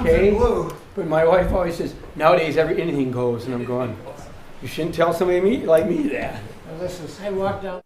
okay? in blue. But my wife always says, nowadays anything goes, and I'm going, you shouldn't tell somebody like me that. I walked down.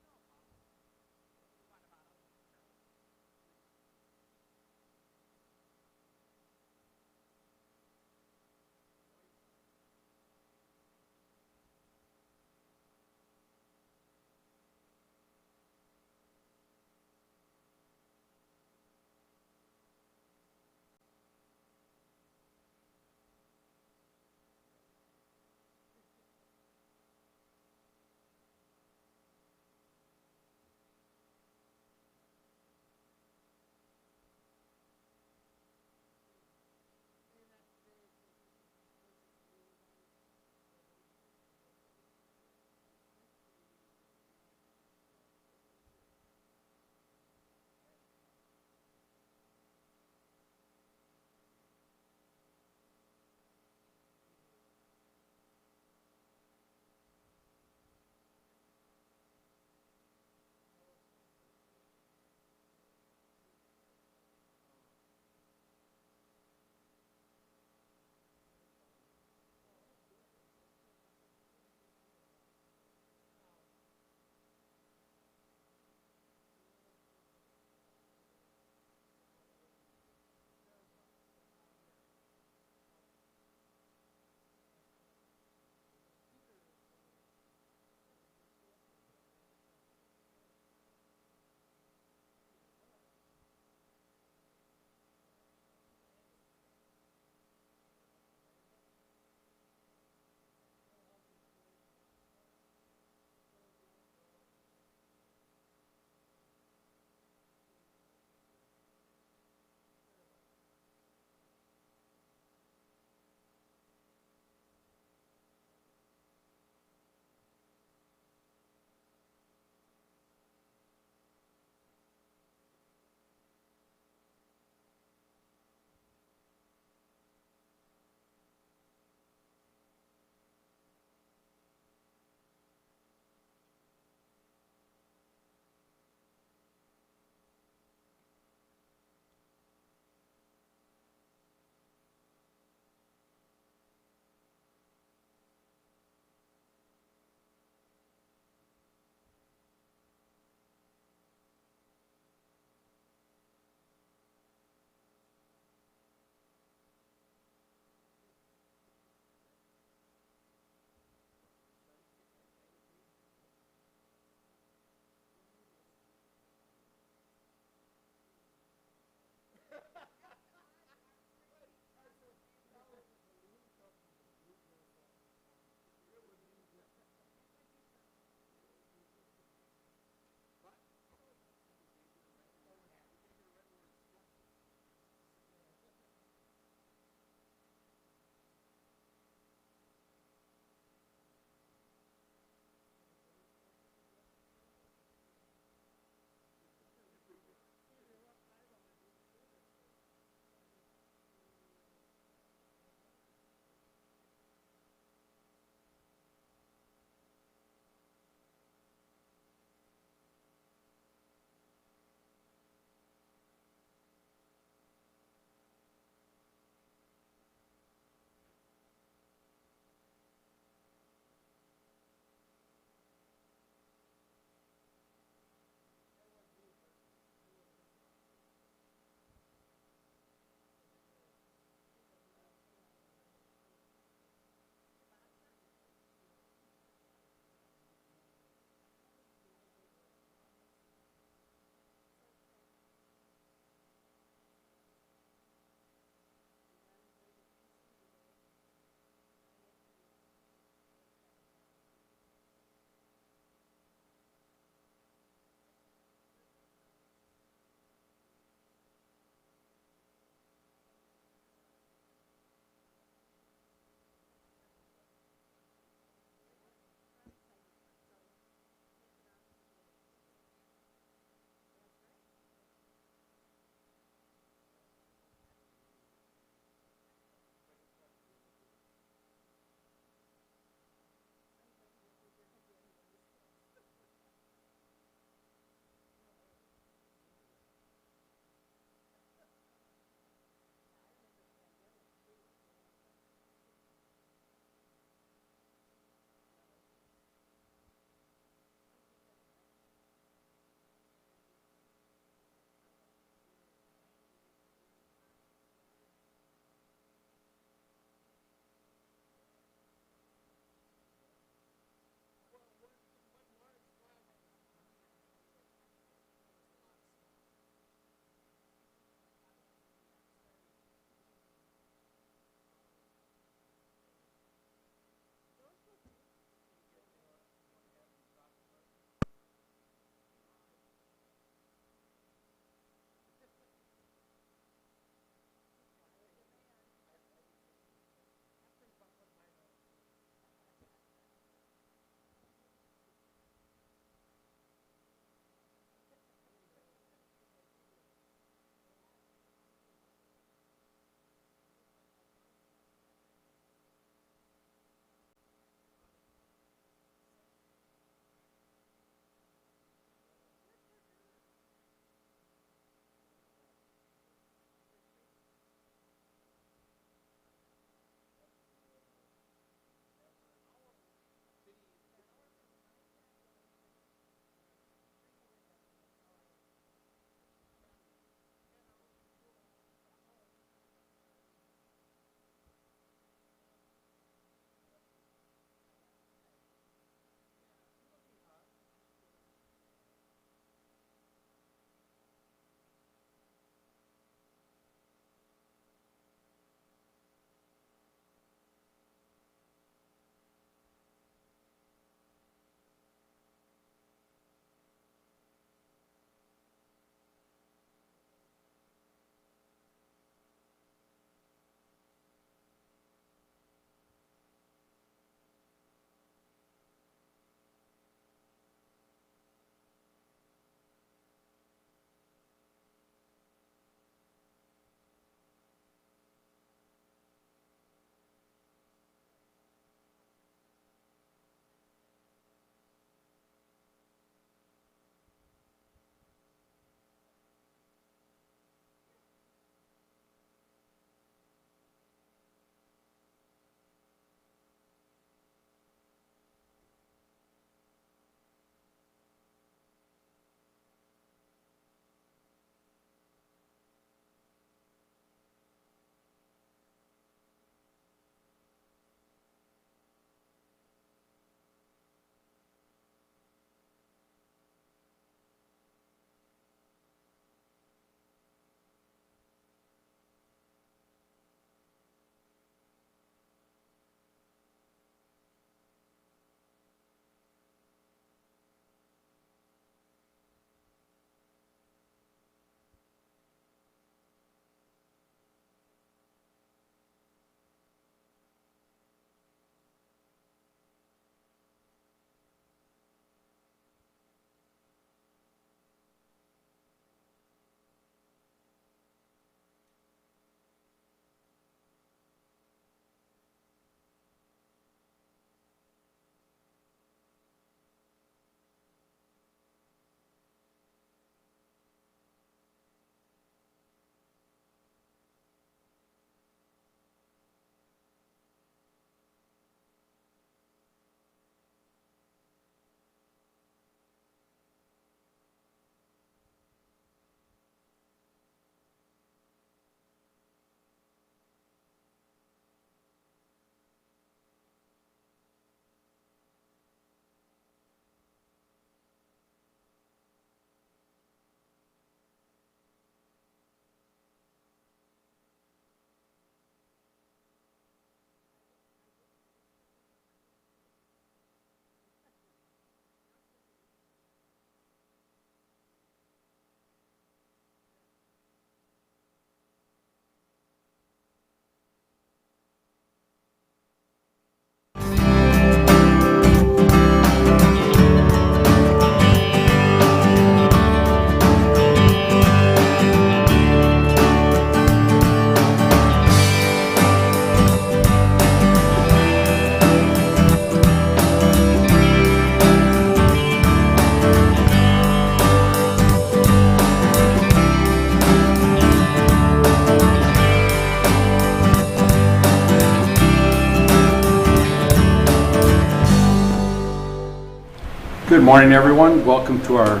Good morning, everyone. Welcome to our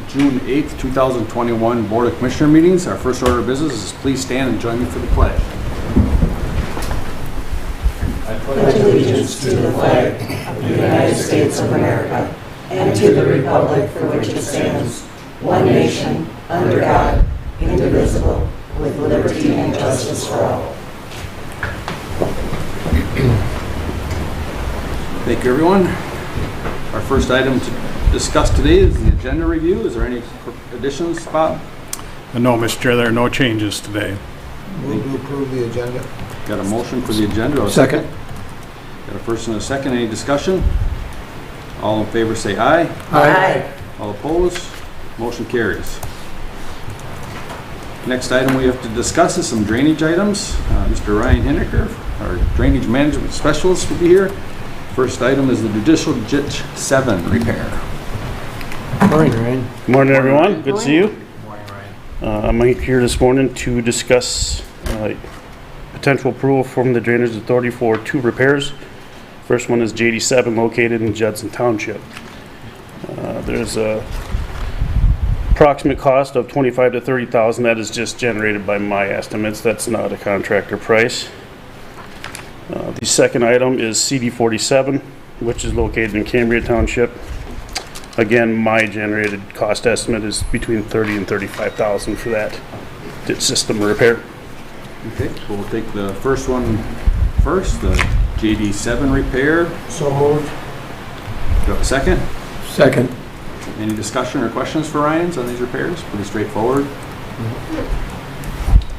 June 8th, 2021 Board of Commissioner meetings. Our first order of business is please stand and join me for the pledge. I pledge allegiance to the flag of the United States of America and to the republic for which it stands, one nation, under God, indivisible, with liberty and justice for all. Thank you, everyone. Our first item to discuss today is the agenda review. Is there any additions, Bob? No, Mr. Chair, there are no changes today. Move to approve the agenda. Got a motion for the agenda. Second. Got a first and a second. Any discussion? All in favor say aye. Aye. All opposed? Motion carries. Next item we have to discuss is some drainage items. Mr. Ryan Henniker, our drainage management specialist, will be here. First item is the Judicial Ditch 7 repair. Morning, Ryan. Good morning, everyone. Good to see you. I'm here this morning to discuss potential approval from the Drainage Authority for 2 repairs. First one is JD7 located in Judson Township. There's a approximate cost of $25,000 to $30,000. That is just generated by my estimates. That's not a contractor price. The second item is CD47, which is located in Cambria Township. Again, my generated cost estimate is between $30,000 and $35,000 for that ditch system repair. Okay, so we'll take the first one first, the JD7 repair. So moved. Do you have a second? Second. Any discussion or questions for Ryan's on these repairs? Pretty straightforward.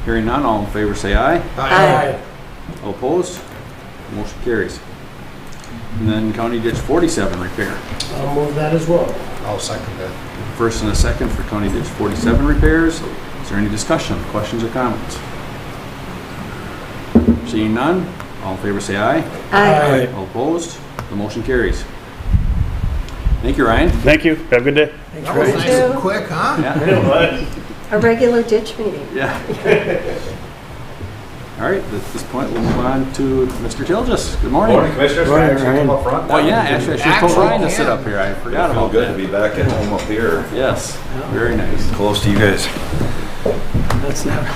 Hearing none, all in favor say aye. Aye. All opposed? Motion carries. And then County Ditch 47 repair. I'll move that as well. I'll second that. First and a second for County Ditch 47 repairs. Is there any discussion, questions, or comments? Seeing none, all in favor say aye. Aye. All opposed? The motion carries. Thank you, Ryan. Thank you. Have a good day. That was nice and quick, huh? Yeah. A regular ditch meeting. Yeah. All right, at this point, we'll move on to Mr. Tilges. Good morning. Morning, Commissioners. Morning, Can I actually Ryan. come up front? Oh, yeah, actually, I should have told Actually, Ryan to sit yeah. up here. I forgot Feel about good that. to be back at home up here, Yes, very nice. close to you guys. That's not.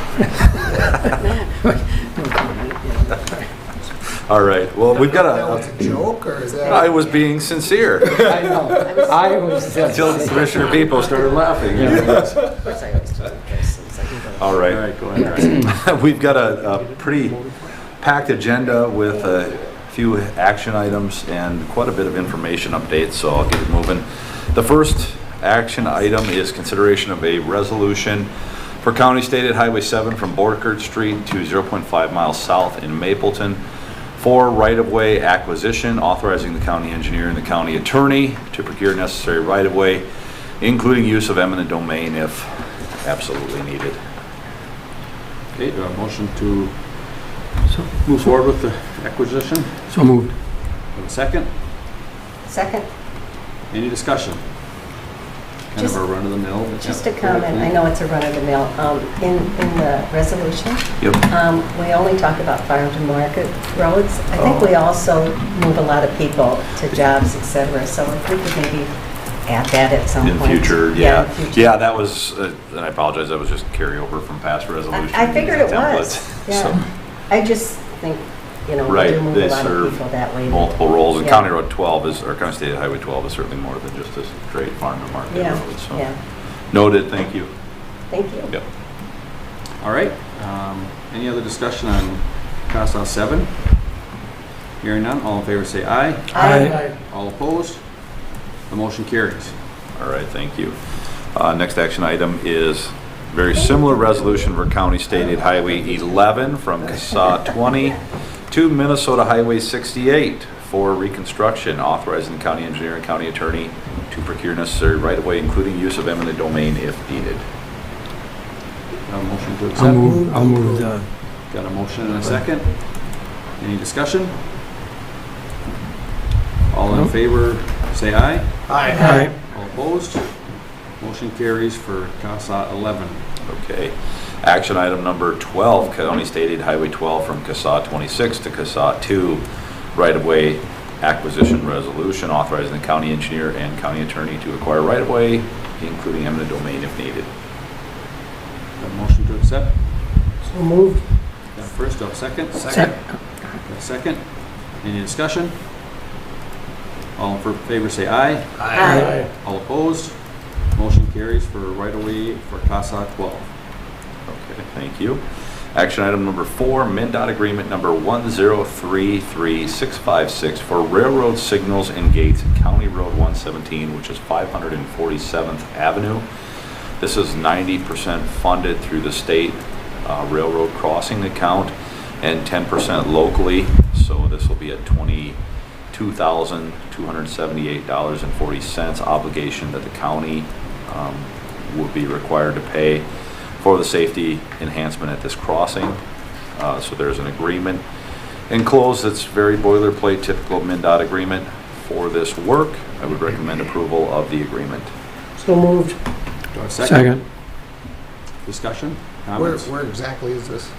All right, well, we've got That was a joke, or is that? I was being sincere I know. I was. until Commissioner People started laughing. All All right, right, go ahead, Ryan. we've got a pretty packed agenda with a few action items and quite a bit of information updates, so I'll get it moving. The first action item is consideration of a resolution for County Stated Highway 7 from Borkert Street to 0.5 miles south in Mapleton for right-of-way acquisition, authorizing the county engineer and the county attorney to procure necessary right-of-way, including use of eminent domain if absolutely needed. Okay, do I have a motion to move forward with the acquisition? So moved. Have a second? Second, Any discussion? Kind Just- of a run-of-the-mill. just a comment. I know it's a run-of-the-mill. In the resolution, Yep. we only talk about farm to market roads. I think we also move a lot of people to jobs, et cetera. So if we could maybe add that at some In point. future, in yeah. future. Yeah, that was, and I apologize, that was just carryover from past resolutions. I figured it was. templates. Yeah. So, I just think, we Right, do move they a lot of serve people that way. multiple roles, and Yeah. County Road 12 is, or County State Highway 12 is certainly more than just a straight farm to market Yeah, road, so. yeah. Noted, thank you. Thank you. Yep. All right, any other discussion on CASA 7? Hearing none, all in favor say aye. Aye. All opposed? The motion carries. All right, thank you. Next action item is very similar resolution for County State Highway 11 from CASA 20 to Minnesota Highway 68 for reconstruction, authorizing the county engineer and county attorney to procure necessary right-of-way, including use of eminent domain if needed. Got a motion to I'll accept? move the. Got a motion and a second? Any discussion? All in Nope. favor, say aye. Aye. All opposed? Motion carries for CASA 11. Okay. Action item number 12, County State Aid Highway 12 from CASA 26 to CASA 2, right-of-way acquisition resolution authorizing the county engineer and county attorney to acquire right-of-way, including eminent domain if needed. Got a motion to accept? So moved. Got a first, got a second? Second. Got a second. Any discussion? All in favor say aye. Aye. All opposed? Motion carries for right-of-way for CASA 12. Okay, thank you. Action item number 4, MnDOT agreement number 1033656 for railroad signals and gates at County Road 117, which is 547th Avenue. This is 90% funded through the state railroad crossing account and 10% locally. So this will be a $22,278.40 obligation that the county will be required to pay for the safety enhancement at this crossing. So there's an agreement enclosed that's very boilerplate, typical MnDOT agreement for this work. I would recommend approval of the agreement. So moved. Do I have a second? Second. Discussion? Where Comments? exactly is this?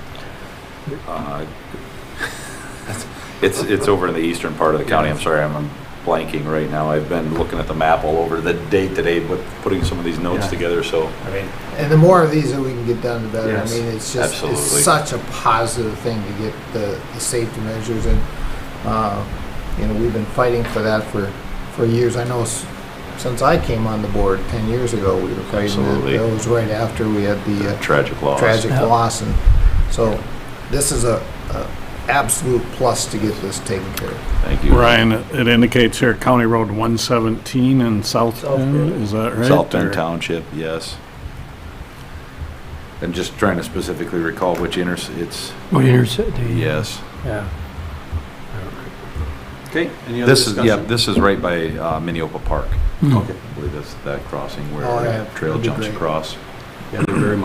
It's over in the eastern part of the county. I'm sorry, I'm blanking right now. I've been looking at the map all over the day today, but putting some of these notes Yeah. together, so. I mean, And the more of these that we can get done, the better. Yes, I mean, it's just, absolutely. it's such a positive thing to get the safety measures and, you know, we've been fighting for that for years. I know since I came on the board 10 years ago, we were fighting Absolutely. that. That was right after we had the Tragic loss. tragic Yeah. loss. And so this is a absolute plus to get this taken care of. Thank you. Ryan, it indicates here County Road 117 in South Bend, is that right? South Bend Or- Township, yes. I'm just trying to specifically recall which it's, What intercity? yes. Yeah. okay, any other This is, discussion? yeah, this is right by Minneopa Park. Hmm. Okay, I believe that's that crossing Oh, where yeah. trail That'd be jumps great. across. yeah, they're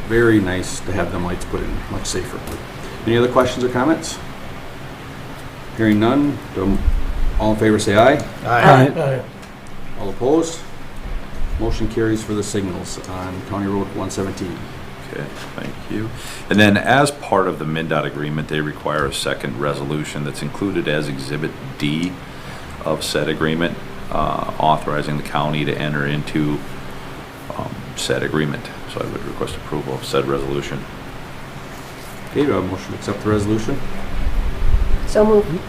very nice to have them lights put in, much safer. Any other questions or comments? Hearing none, all in favor say aye. Aye. All opposed? Motion carries for the signals on County Road 117. Okay, thank you. And then as part of the MnDOT agreement, they require a second resolution that's included as Exhibit D of said agreement, authorizing the county to enter into said agreement. So I would request approval of said resolution. Okay, do I have a motion to accept the resolution? So moved.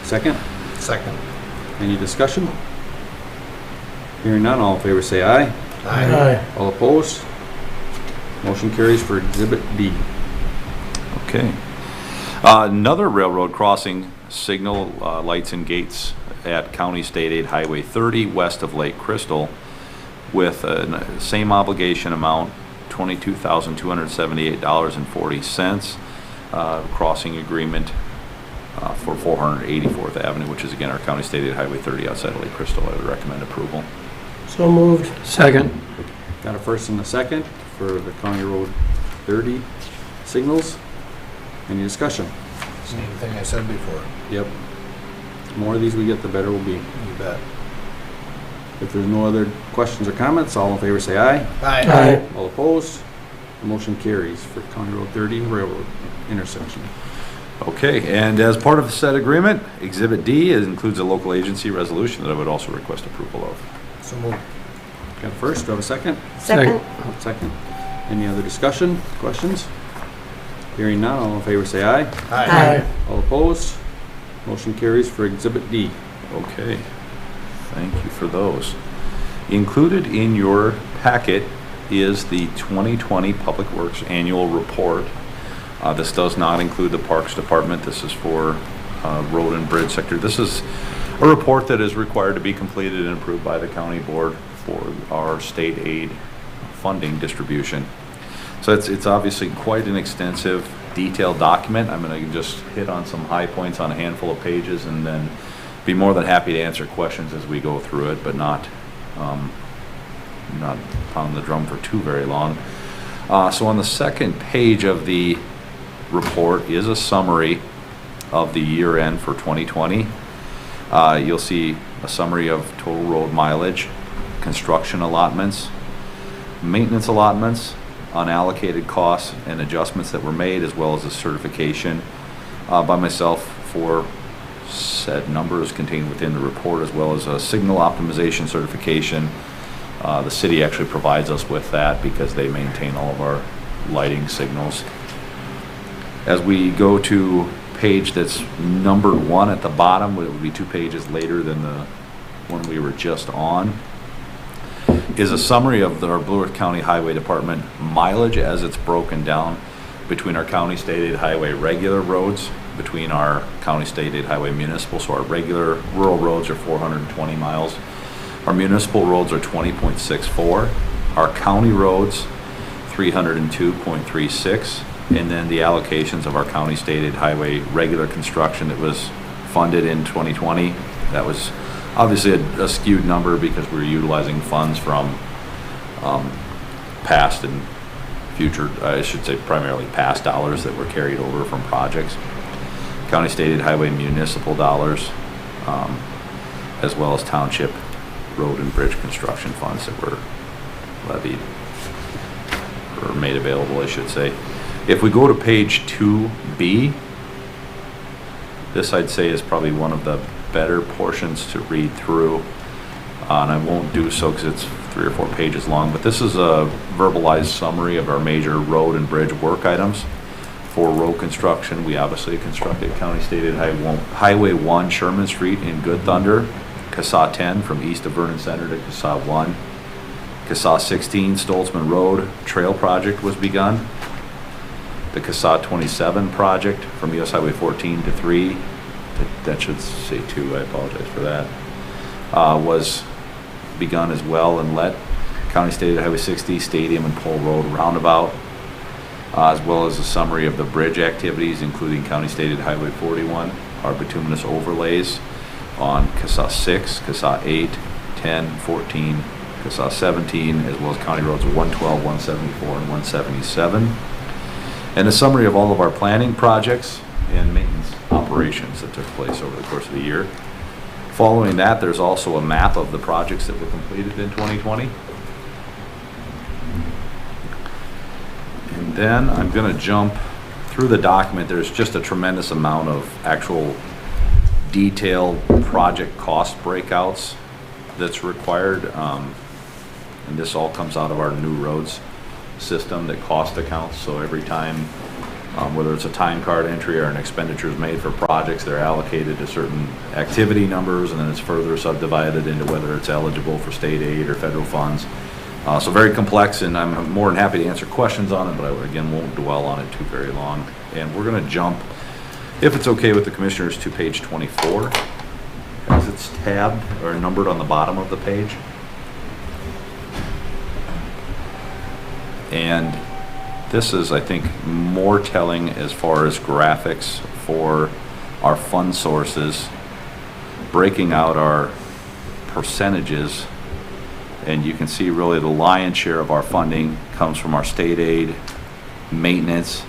Second? Second. Any discussion? Hearing none, all in favor say aye. Aye. All opposed? Motion carries for Exhibit D. Okay. Another railroad crossing signal lights and gates at County State Aid Highway 30 west of Lake Crystal with the same obligation amount, $22,278.40. Crossing agreement for 484th Avenue, which is again our County State Aid Highway 30 outside of Lake Crystal. I would recommend approval. So moved. Second. Got a first and a second for the County Road 30 signals. Any discussion? Same thing I said before. Yep. The more of these we get, the better we'll be. You bet. If there's no other questions or comments, all in favor say aye. Aye. All opposed? The motion carries for County Road 30 Railroad intersection. Okay, and as part of the said agreement, Exhibit D includes a local agency resolution that I would also request approval of. So moved. Got a first, do I have a second? Second. Second. Any other discussion, questions? Hearing none, all in favor say aye. Aye. All opposed? Motion carries for Exhibit D. Okay, thank you for those. Included in your packet is the 2020 Public Works Annual Report. This does not include the Parks Department. This is for road and bridge sector. This is a report that is required to be completed and approved by the county board for our state aid funding distribution. So it's obviously quite an extensive, detailed document. I'm going to just hit on some high points on a handful of pages and then be more than happy to answer questions as we go through it, but not pound the drum for too very long. So on the second page of the report is a summary of the year end for 2020. You'll see a summary of total road mileage, construction allotments, maintenance allotments, unallocated costs and adjustments that were made, as well as a certification by myself for Said number is contained within the report, as well as a signal optimization certification. The city actually provides us with that because they maintain all of our lighting signals. As we go to page that's numbered 1 at the bottom, it would be 2 pages later than the one we were just on, is a summary of our Blue Earth County Highway Department mileage as it's broken down between our county state aid highway regular roads, between our county state aid highway municipal. So our regular rural roads are 420 miles. Our municipal roads are 20.64. Our county roads, 302.36. And then the allocations of our county state aid highway regular construction that was funded in 2020. That was obviously a skewed number because we were utilizing funds from past and future, I should say primarily past dollars that were carried over from projects. County state aid highway municipal dollars, as well as township road and bridge construction funds that were levied or made available, I should say. If we go to page 2B, this I'd say is probably one of the better portions to read through, and I won't do so because it's 3 or 4 pages long, but this is a verbalized summary of our major road and bridge work items. For road construction, we obviously constructed County State Aid Highway 1 Sherman Street in Good Thunder, CSAH 10 from east of Vernon Center to CSAH 1. CSAH 16 Stoltzman Road Trail Project was begun. The CSAH 27 project from US Highway 14 to 3, that should say 2, I apologize for that, was begun as well and let. County State Highway 60 Stadium and Pole Road Roundabout, as well as a summary of the bridge activities, including County State Highway 41, our bituminous overlays on CSAH 6, CSAH 8, 10, 14, CSAH 17, as well as County Roads 112, 174, and 177. And a summary of all of our planning projects and maintenance operations that took place over the course of the year. Following that, there's also a map of the projects that were completed in 2020. And then I'm going to jump through the document. There's just a tremendous amount of actual detailed project cost breakouts that's required. And this all comes out of our new roads system that cost accounts. So every time, whether it's a time card entry or an expenditure is made for projects, they're allocated to certain activity numbers, and then it's further subdivided into whether it's eligible for state aid or federal funds. So very complex, and I'm more than happy to answer questions on it, but I, again, won't dwell on it too very long. And we're going to jump, if it's okay with the commissioners, to page 24, as it's tabbed or numbered on the bottom of the page. And this is, I think, more telling as far as graphics for our fund sources, breaking out our percentages. And you can see really the lion's share of our funding comes from our state aid, maintenance,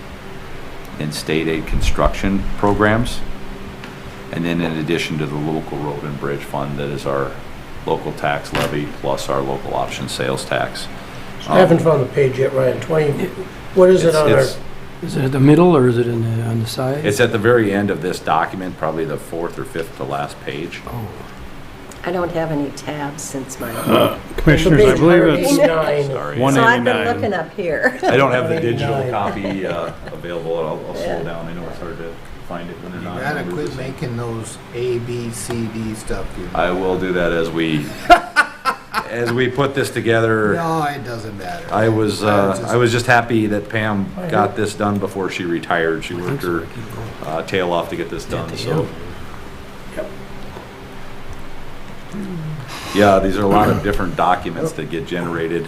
and state aid construction programs. And then in addition to the local road and bridge fund, that is our local tax levy plus our local option sales tax. I haven't found the page yet, Ryan. 20, what is it on our? Is it at the middle or is it on the side? It's at the very end of this document, probably the 4th or 5th to last page. Oh, I don't have any tabs since my, Commissioners, I believe it's 189. Sorry. so I've been 189. looking up here. I don't have the digital 189. copy available. I'll Yeah. slow down. I know it's hard to find it when they're You not. gotta numbers. quit making those A, B, C, D stuff. You know. I will do that as we put this together. No, it doesn't matter. I was just happy that Pam got this done before she retired. She worked her tail off to get this done. So yeah, these are a lot of different documents that get generated.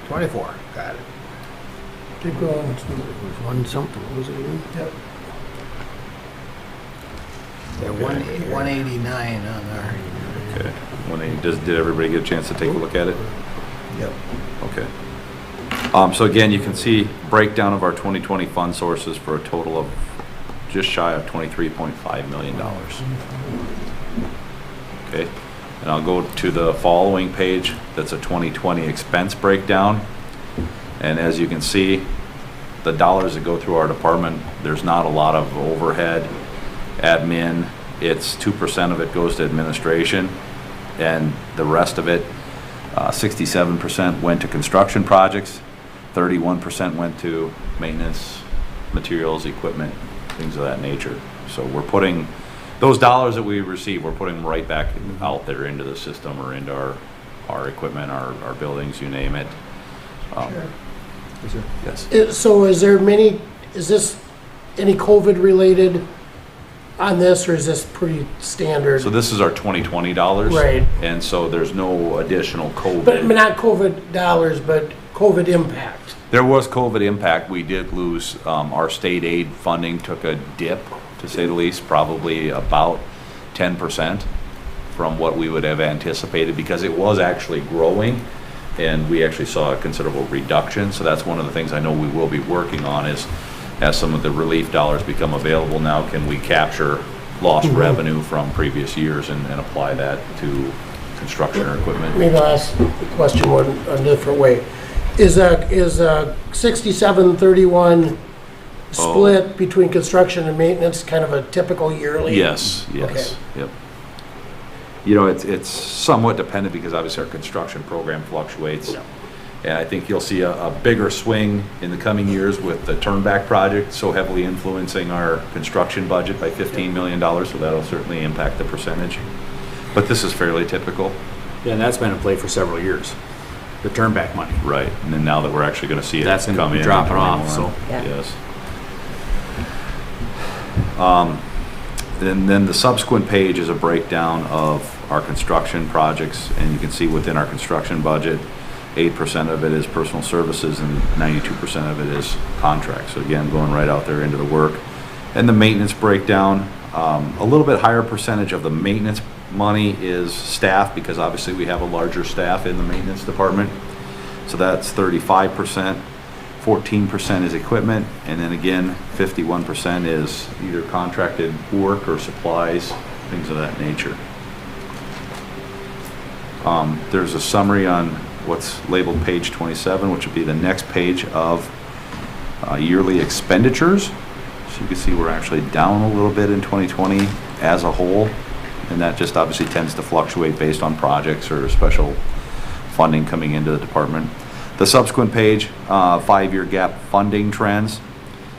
24, got it. Keep going. it was one something, what was it again? Yep. Yeah, 189 on our, Okay. Did everybody get a chance to take a look at it? yep. Okay. So again, you can see breakdown of our 2020 fund sources for a total of just shy of $23.5 million. Okay. And I'll go to the following page. That's a 2020 expense breakdown. And as you can see, the dollars that go through our department, there's not a lot of overhead, admin, it's 2% of it goes to administration, and the rest of it, 67% went to construction projects, 31% went to maintenance, materials, equipment, things of that nature. So we're putting, those dollars that we receive, we're putting them right back out there into the system or into our equipment, our buildings, you name it. Yes. So is this any COVID related on this, or is this pretty standard? So this is our 2020 dollars. Right. And so there's no additional COVID. But not COVID dollars, but COVID impact. There was COVID impact. We did lose, our state aid funding took a dip, to say the least, probably about 10% from what we would have anticipated, because it was actually growing, and we actually saw a considerable reduction. So that's one of the things I know we will be working on is, as some of the relief dollars become available now, can we capture lost revenue from previous years and apply that to construction or equipment? Maybe I'll ask the question a different way. Is a 67-31 split between construction and maintenance kind of a typical yearly? Yes, Okay. yep. You know, it's somewhat dependent because obviously our construction program fluctuates. And I think you'll see a bigger swing in the coming years with the Turnback project so heavily influencing our construction budget by $15 million, so that'll certainly impact the percentage. But this is fairly typical. Yeah, and that's been in play for several years, the turnback money. Right, and then now that we're actually gonna see it That's gonna come be in. dropping off, 21, so. Yeah. Yes. And then the subsequent page is a breakdown of our construction projects, and you can see within our construction budget, 8% of it is personal services and 92% of it is contracts. So again, going right out there into the work. And the maintenance breakdown, a little bit higher percentage of the maintenance money is staff, because obviously we have a larger staff in the maintenance department. So that's 35%, 14% is equipment, and then again, 51% is either contracted work or supplies, things of that nature. There's a summary on what's labeled page 27, which would be the next page of yearly expenditures. So you can see we're actually down a little bit in 2020 as a whole, and that just obviously tends to fluctuate based on projects or special funding coming into the department. The subsequent page, 5-year gap funding trends.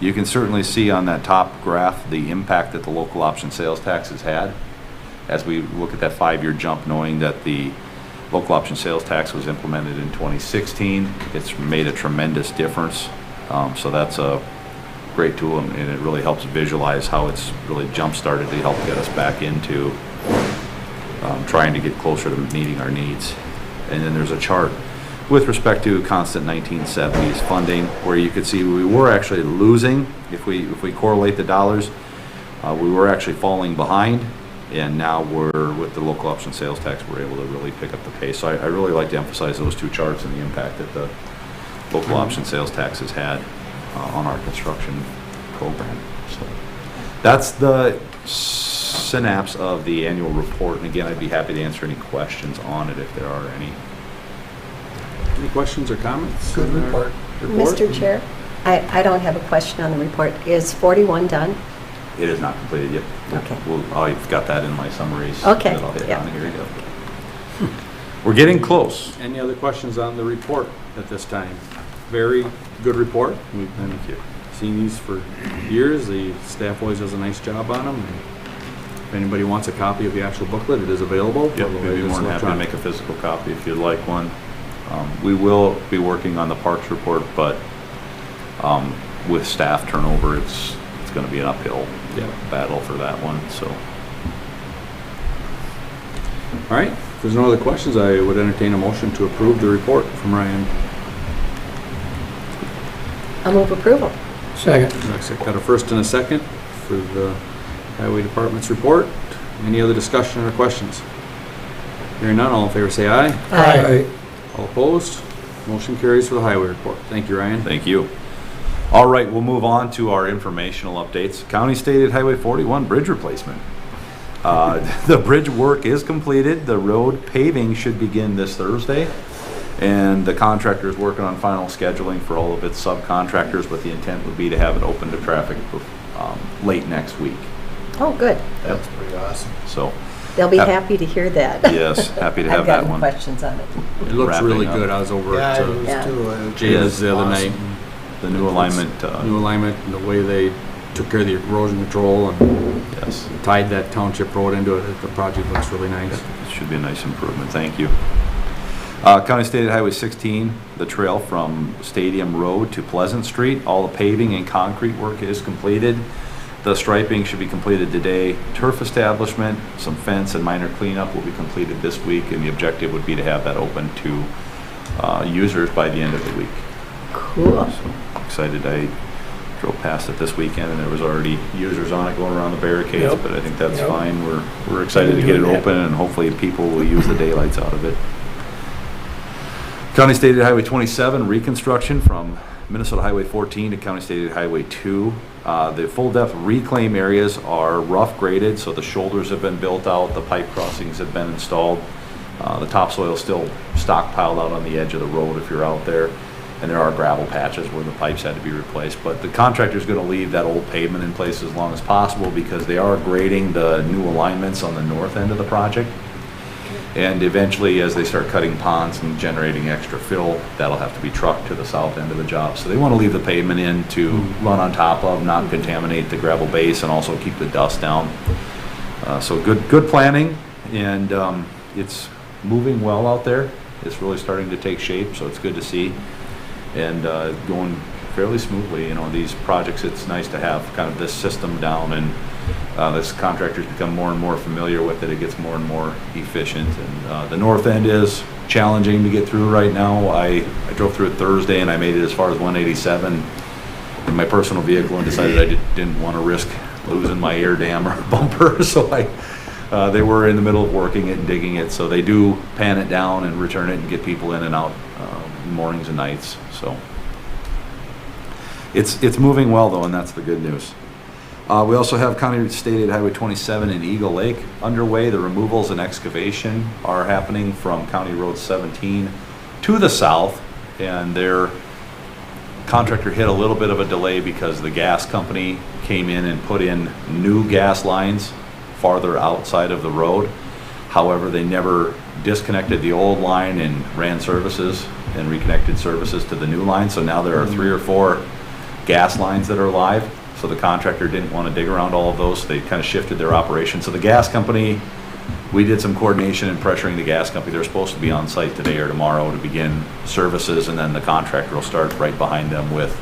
You can certainly see on that top graph the impact that the local option sales tax has had. As we look at that 5-year jump, knowing that the local option sales tax was implemented in 2016. It's made a tremendous difference. So that's a great tool, and it really helps visualize how it's really jump-started to help get us back into trying to get closer to meeting our needs. And then there's a chart with respect to constant 1970s funding, where you could see we were actually losing. If we correlate the dollars, we were actually falling behind. And now we're, with the local option sales tax, we're able to really pick up the pace. So I really like to emphasize those two charts and the impact that the local option sales tax has had on our construction program. So that's the synapse of the annual report. And again, I'd be happy to answer any questions on it if there are any. Any questions or comments? Good report. Mr. Chair, I don't have a question on the report. Is 41 done? It is not completed yet. Okay. I've got that in my summaries. Okay, That I'll hit yeah. on here. Yep. We're getting close. Any other questions on the report at this time? Very good report. We've been seeing these for years. The staff always does a nice job on them. If anybody wants a copy of the actual booklet, it is available. Yep, we'd be more than happy to make a physical copy if you'd like one. We will be working on the parks report, but with staff turnover, it's going to be an uphill battle for that one. So, all right. If there's no other questions, I would entertain a motion to approve the report from Ryan. I'll move approval. Second. Got a first and a second for the Highway Department's report. Any other discussion or questions? Hearing none, all in favor say aye. Aye. All opposed? Motion carries for the highway report. Thank you, Ryan. thank you. All right, we'll move on to our informational updates. County Stated Highway 41 bridge replacement. The bridge work is completed. The road paving should begin this Thursday. And the contractor is working on final scheduling for all of its subcontractors, but the intent would be to have it open to traffic late next week. Oh, good. That's pretty awesome. So, They'll be Yep. happy to hear that. yes, happy to have I've that got one. questions on it. It looks Wrapping really up. good. I was over Yeah, at it was Yeah. too. Jay's the other night. Awesome. The new alignment, New alignment, and the way they took care of the erosion control and yes, tied that township road into it. The project looks really nice. it should be a nice improvement. Thank you. County State Highway 16, the trail from Stadium Road to Pleasant Street, all the paving and concrete work is completed. The striping should be completed today. Turf establishment, some fence and minor cleanup will be completed this week, and the objective would be to have that open to users by the end of the week. Cool. So excited. I drove past it this weekend and there was already users on it going around the barricades, Yep. but I think that's Yep. fine. We're excited to get it open and hopefully people will use the daylights out of it. County State Highway 27 reconstruction from Minnesota Highway 14 to County State Highway 2. The full depth reclaim areas are rough graded, so the shoulders have been built out, the pipe crossings have been installed. The topsoil is still stockpiled out on the edge of the road if you're out there. And there are gravel patches where the pipes had to be replaced. But the contractor's gonna leave that old pavement in place as long as possible because they are grading the new alignments on the north end of the project. And eventually, as they start cutting ponds and generating extra fill, that'll have to be trucked to the south end of the job. So they want to leave the pavement in to run on top of, not contaminate the gravel base, and also keep the dust down. So good planning, and it's moving well out there. It's really starting to take shape, so it's good to see. And going fairly smoothly. You know, these projects, it's nice to have kind of this system down, and this contractor's become more and more familiar with it. It gets more and more efficient. And the north end is challenging to get through right now. I drove through it Thursday and I made it as far as 187 in my personal vehicle and decided I didn't want to risk losing my air dam or bumper. So they were in the middle of working it and digging it. So they do pan it down and return it and get people in and out mornings and nights. So it's moving well though, and that's the good news. We also have County State Highway 27 in Eagle Lake underway. The removals and excavation are happening from County Road 17 to the south, and their contractor hit a little bit of a delay because the gas company came in and put in new gas lines farther outside of the road. However, they never disconnected the old line and ran services and reconnected services to the new line. So now there are 3 or 4 gas lines that are live. So the contractor didn't want to dig around all of those. So they kind of shifted their operation. So the gas company, we did some coordination and pressuring the gas company. They're supposed to be on site today or tomorrow to begin services, and then the contractor will start right behind them with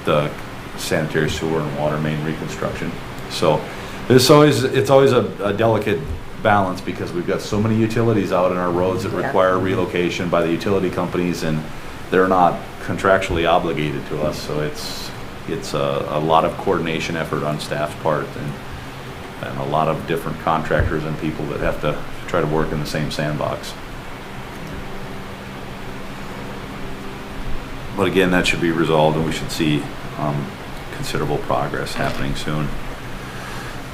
the sanitary sewer and water main reconstruction. So it's always a delicate balance because we've got so many utilities out in our roads that require relocation by the utility companies, and they're not contractually obligated to us. So it's a lot of coordination effort on staff's part, and a lot of different contractors and people that have to try to work in the same sandbox. But again, that should be resolved, and we should see considerable progress happening soon.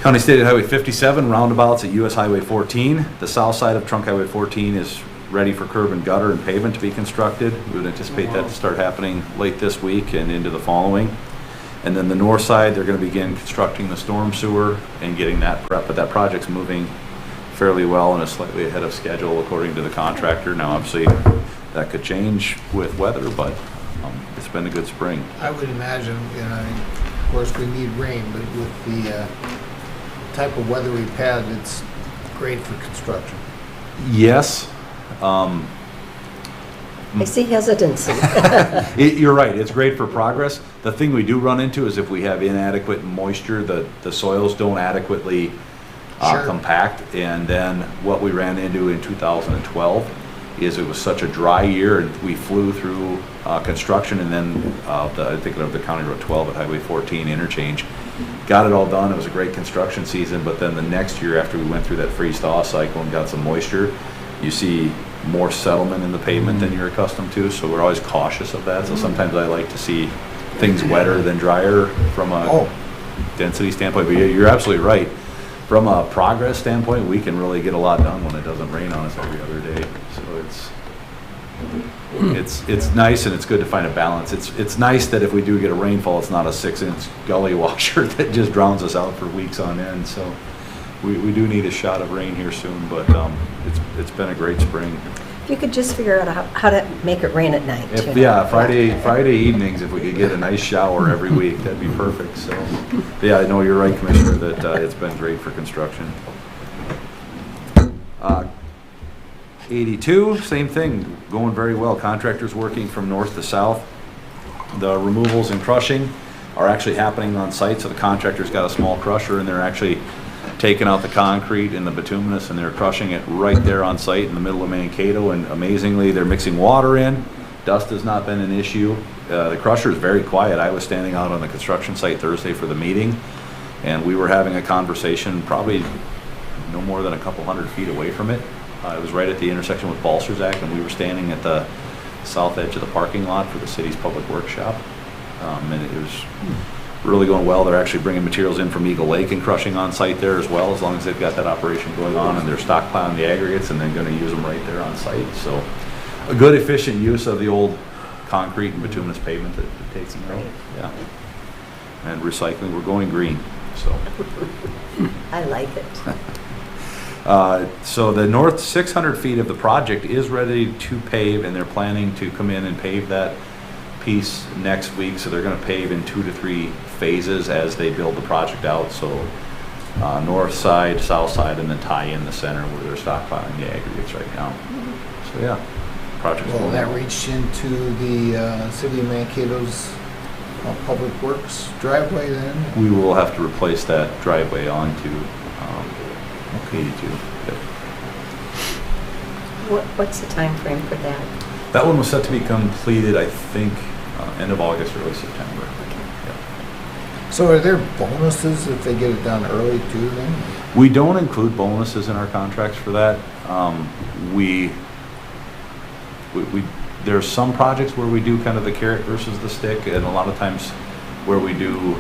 County State Highway 57 roundabouts at US Highway 14. The south side of Trunk Highway 14 is ready for curb and gutter and pavement to be constructed. We would anticipate that to start happening late this week and into the following. And then the north side, they're going to begin constructing the storm sewer and getting that prep, but that project's moving fairly well and is slightly ahead of schedule according to the contractor. Now, obviously, that could change with weather, but it's been a good spring. I would imagine, of course, we need rain, but with the type of weather we've had, it's great for construction. Yes. I see hesitancy. You're right, it's great for progress. The thing we do run into is if we have inadequate moisture, the soils don't adequately Sure. compact. And then what we ran into in 2012 is it was such a dry year, and we flew through construction, and then I think of the County Road 12 at Highway 14 interchange. Got it all done, it was a great construction season, but then the next year after we went through that freeze-thaw cycle and got some moisture, you see more settlement in the pavement than you're accustomed to, so we're always cautious of that. So sometimes I like to see things wetter than drier from a density standpoint, but you're absolutely right. From a progress standpoint, we can really get a lot done when it doesn't rain on us every other day. So it's nice and it's good to find a balance. It's nice that if we do get a rainfall, it's not a 6-inch gully washer that just drowns us out for weeks on end. So we do need a shot of rain here soon, but it's been a great spring. If you could just figure out how to make it rain at night, If, too. yeah, Friday evenings, if we could get a nice shower every week, that'd be perfect. So, yeah, I know you're right, Commissioner, that it's been great for construction. 82, same thing, going very well. Contractors working from north to south. The removals and crushing are actually happening on site, so the contractor's got a small crusher and they're actually taking out the concrete and the bituminous and they're crushing it right there on site in the middle of Mankato, and amazingly they're mixing water in. Dust has not been an issue. The crusher is very quiet. I was standing out on the construction site Thursday for the meeting and we were having a conversation probably no more than a couple 100 feet away from it. It was right at the intersection with Balserzak, and we were standing at the south edge of the parking lot for the city's public workshop. And it was really going well. They're actually bringing materials in from Eagle Lake and crushing on site there as well, as long as they've got that operation going on, and they're stockpiling the aggregates and then going to use them right there on site. So a good efficient use of the old concrete and bituminous pavement that it takes them out. Yeah. And recycling, we're going green. So I like it. So the north 600 feet of the project is ready to pave, and they're planning to come in and pave that piece next week. So they're going to pave in 2 to 3 phases as they build the project out. So north side, south side, and then tie in the center where they're stockpiling the aggregates right now. So yeah, project's Will going that well. reach into the city of Mankato's public works driveway then? We will have to replace that driveway onto 82. Yep. What's the time frame for that? That one was set to be completed, I think, end of August, early September. So are there bonuses if they get it done early too then? We don't include bonuses in our contracts for that. There's some projects where we do kind of the carrot versus the stick, and a lot of times where we do,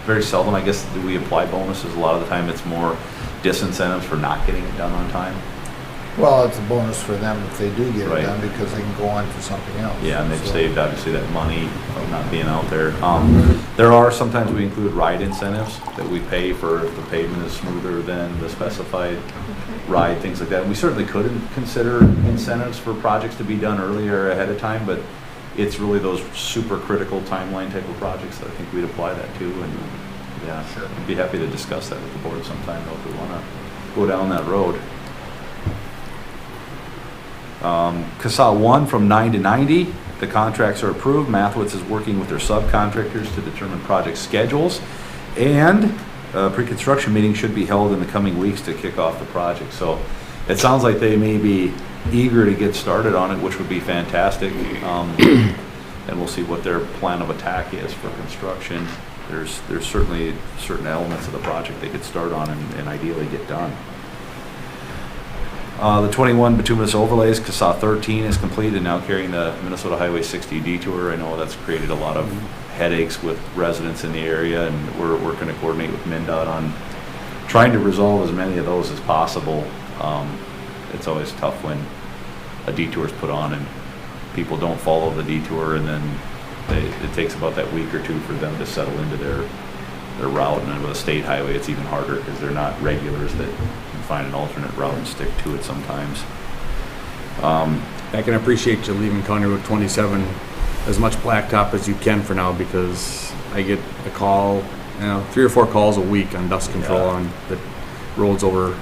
very seldom, I guess, do we apply bonuses. A lot of the time it's more disincentives for not getting it done on time. Well, it's a bonus for them if they do get Right. it done because they can go on to something else. Yeah, and they've So- saved obviously that money of not being out there. There are sometimes we include ride incentives that we pay for if the pavement is smoother than the specified ride, things like that. And we certainly could consider incentives for projects to be done earlier ahead of time, but it's really those super critical timeline type of projects that I think we'd apply that to. And yeah, I'd be happy to discuss that with the board sometime though, if we want to go down that road. CASA 1 from 9 to 90, the contracts are approved. Mathwitz is working with their subcontractors to determine project schedules, and a pre-construction meeting should be held in the coming weeks to kick off the project. So it sounds like they may be eager to get started on it, which would be fantastic. And we'll see what their plan of attack is for construction. There's certainly certain elements of the project they could start on and ideally get done. The 21 bituminous overlays, CASA 13 is complete and now carrying the Minnesota Highway 60 detour. I know that's created a lot of headaches with residents in the area, and we're working to coordinate with MnDOT on trying to resolve as many of those as possible. It's always tough when a detour is put on and people don't follow the detour, and then it takes about that week or two for them to settle into their route. And with a state highway, it's even harder because they're not regulars that can find an alternate route and stick to it sometimes. I can appreciate you leaving County Road 27 as much blacktop as you can for now, because I get a call, 3 or 4 calls a week on dust control Yeah. on the roads over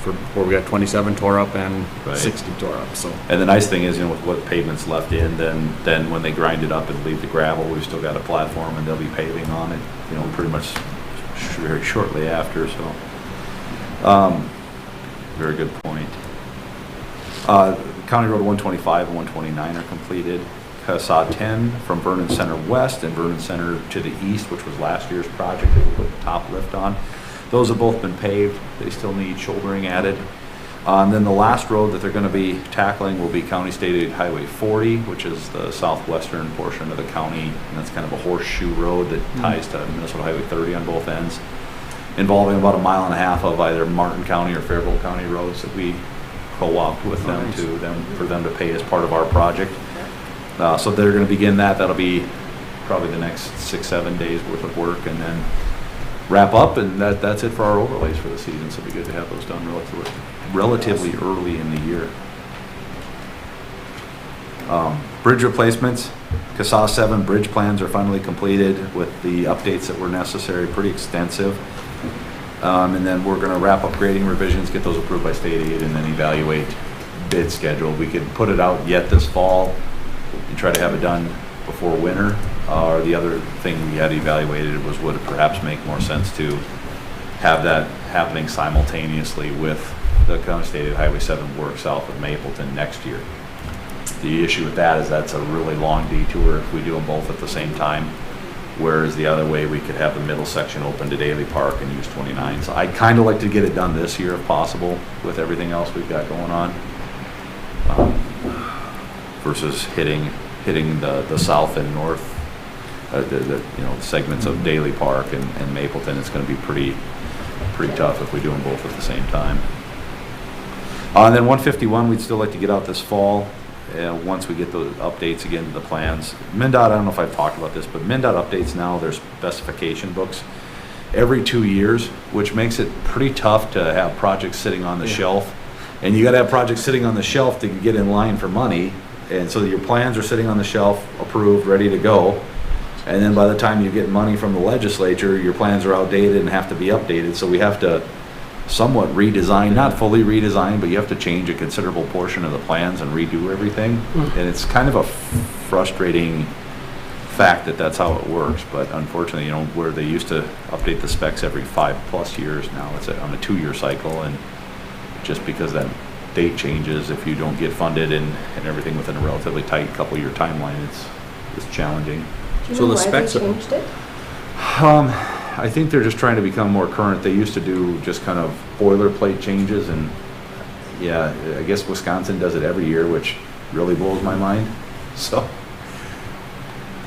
for where we got 27 tore up and Right. 60 tore up. So And the nice thing is, with what pavement's left in, then when they grind it up and leave the gravel, we've still got a platform and they'll be paving on it, pretty much very shortly after, so. Very good point. County Road 125 and 129 are completed. CASA 10 from Vernon Center West and Vernon Center to the east, which was last year's project that we put the top lift on. Those have both been paved. They still need shouldering added. And then the last road that they're going to be tackling will be County State Highway 40, which is the southwestern portion of the county. And that's kind of a horseshoe road that ties to Minnesota Highway 30 on both ends, involving about 1.5 miles of either Martin County or Faribault County roads that we co-op with them for them to pay as part of our project. So they're gonna begin that. That'll be probably the next 6-7 days worth of work, and then wrap up, and that's it for our overlays for the season. So it'll be good to have those done relatively early in the year. Bridge replacements, CASA 7 bridge plans are finally completed with the updates that were necessary, pretty extensive. And then we're gonna wrap up grading revisions, get those approved by state aid, and then evaluate bid schedule. We could put it out yet this fall and try to have it done before winter. Or the other thing we had evaluated was, would it perhaps make more sense to have that happening simultaneously with the County State Highway 7 work south of Mapleton next year. The issue with that is that's a really long detour if we do them both at the same time. Whereas the other way, we could have the middle section open to Daly Park and use 29. So I'd kind of like to get it done this year if possible with everything else we've got going on. Versus hitting the south and north, segments of Daly Park and Mapleton. It's going to be pretty tough if we do them both at the same time. And then 151, we'd still like to get out this fall. Once we get the updates again to the plans. MnDOT, I don't know if I've talked about this, but MnDOT updates now their specification books every 2 years, which makes it pretty tough to have projects sitting on the shelf. And you got to have projects sitting on the shelf to get in line for money. And so your plans are sitting on the shelf, approved, ready to go. And then by the time you get money from the legislature, your plans are outdated and have to be updated. So we have to somewhat redesign, not fully redesign, but you have to change a considerable portion of the plans and redo everything. And it's kind of a frustrating fact that that's how it works. But unfortunately, where they used to update the specs every 5+ years, now it's on a 2-year cycle. And just because that date changes, if you don't get funded and everything within a relatively tight couple-year timeline, it's challenging. Do you So know the why specs they are- changed it? I think they're just trying to become more current. They used to do just kind of boilerplate changes, and yeah, I guess Wisconsin does it every year, which really blows my mind. So,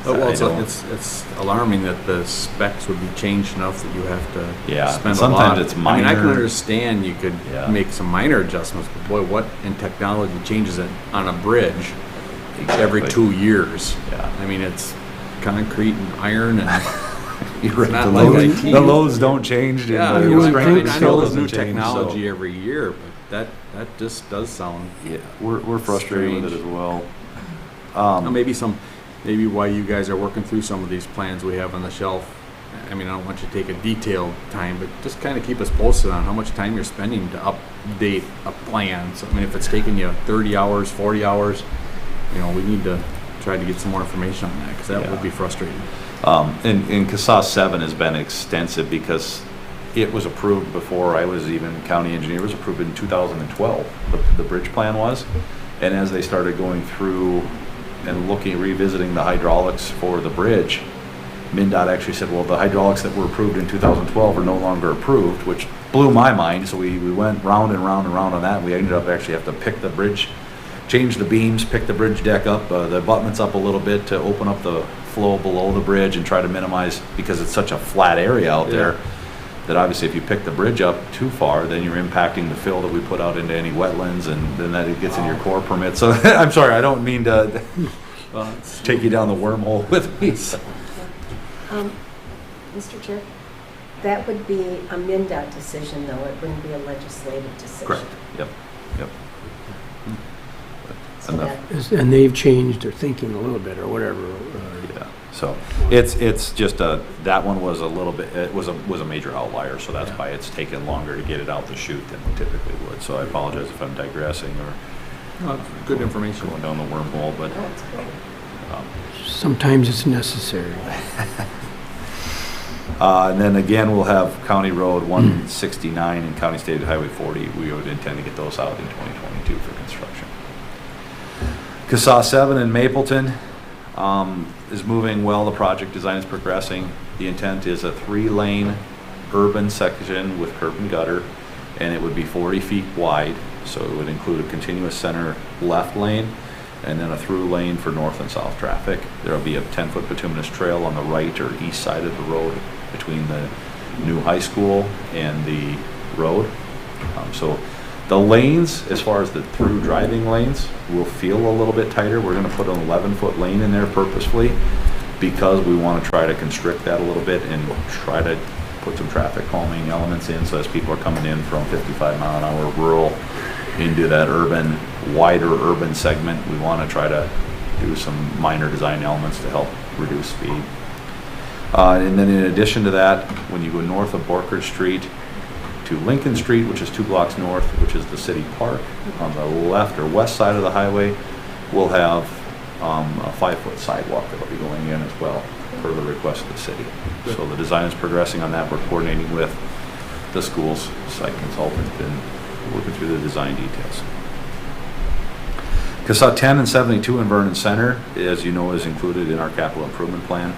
Well, I don't- it's alarming that the specs would be changed enough that you have to Yeah, spend sometimes a lot. it's I mean, I can minor. understand you could Yeah. make some minor adjustments, but boy, what in technology changes it on a bridge every Exactly. 2 years? Yeah. I mean, it's concrete and iron and You're right. not The like loads, IT. the loads don't change. yeah, and you the would strength think and I steel know there's doesn't new change, technology so- every year, but that just does sound. Yeah, we're frustrated with it as well. Maybe why you guys are working through some of these plans we have on the shelf. I mean, I don't want you to take a detailed time, but just kind of keep us posted on how much time you're spending to update a plan. So, I mean, if it's taking you 30 hours, 40 hours, we need to try to get some more information on that, because that Yeah. would be frustrating. And CASA 7 has been extensive because it was approved before I was even county engineer. It was approved in 2012, the bridge plan was. And as they started going through and revisiting the hydraulics for the bridge, MnDOT actually said, well, the hydraulics that were approved in 2012 are no longer approved, which blew my mind. So we went round and round and round on that. We ended up actually have to pick the bridge, change the beams, pick the bridge deck up, the abutments up a little bit to open up the flow below the bridge and try to minimize, because it's such a flat area out there, that obviously if you pick the bridge up too far, then you're impacting the fill that we put out into any wetlands, and then that it gets in your core permit. So I'm sorry, I don't mean to take you down the wormhole with me. Mr. Chair, that would be a MnDOT decision, though. It wouldn't be a legislative decision. Correct. Yep. So Enough. that- And they've changed their thinking a little bit or whatever. Yeah. So it's just that one was a little bit, it was a major outlier, so that's why it's taken longer to get it out the chute than it typically would. So I apologize if I'm digressing or Well, good information. going down the wormhole, but Oh, it's great. Sometimes it's necessary. and then again, we'll have County Road 169 and County State Highway 40. We would intend to get those out in 2022 for construction. CASA 7 in Mapleton is moving well. The project design is progressing. The intent is a 3-lane urban section with curb and gutter, and it would be 40 feet wide. So it would include a continuous center left lane and then a through lane for north and south traffic. There'll be a 10-foot bituminous trail on the right or east side of the road between the new high school and the road. So The lanes, as far as the through driving lanes, will feel a little bit tighter. We're gonna put an 11-foot lane in there purposefully because we wanna try to constrict that a little bit and try to put some traffic calming elements in, so as people are coming in from 55 mile an hour rural into that urban, wider urban segment, we wanna try to do some minor design elements to help reduce speed. And then in addition to that, when you go north of Borkert Street to Lincoln Street, which is 2 blocks north, which is the city park, on the left or west side of the highway, we'll have a 5-foot sidewalk that'll be going in as well, per the request of the city. So the design is progressing on that. We're coordinating with the school's site consultant and working through the design details. Cassat 10 and 72 in Vernon Center, as you know, is included in our capital improvement plan.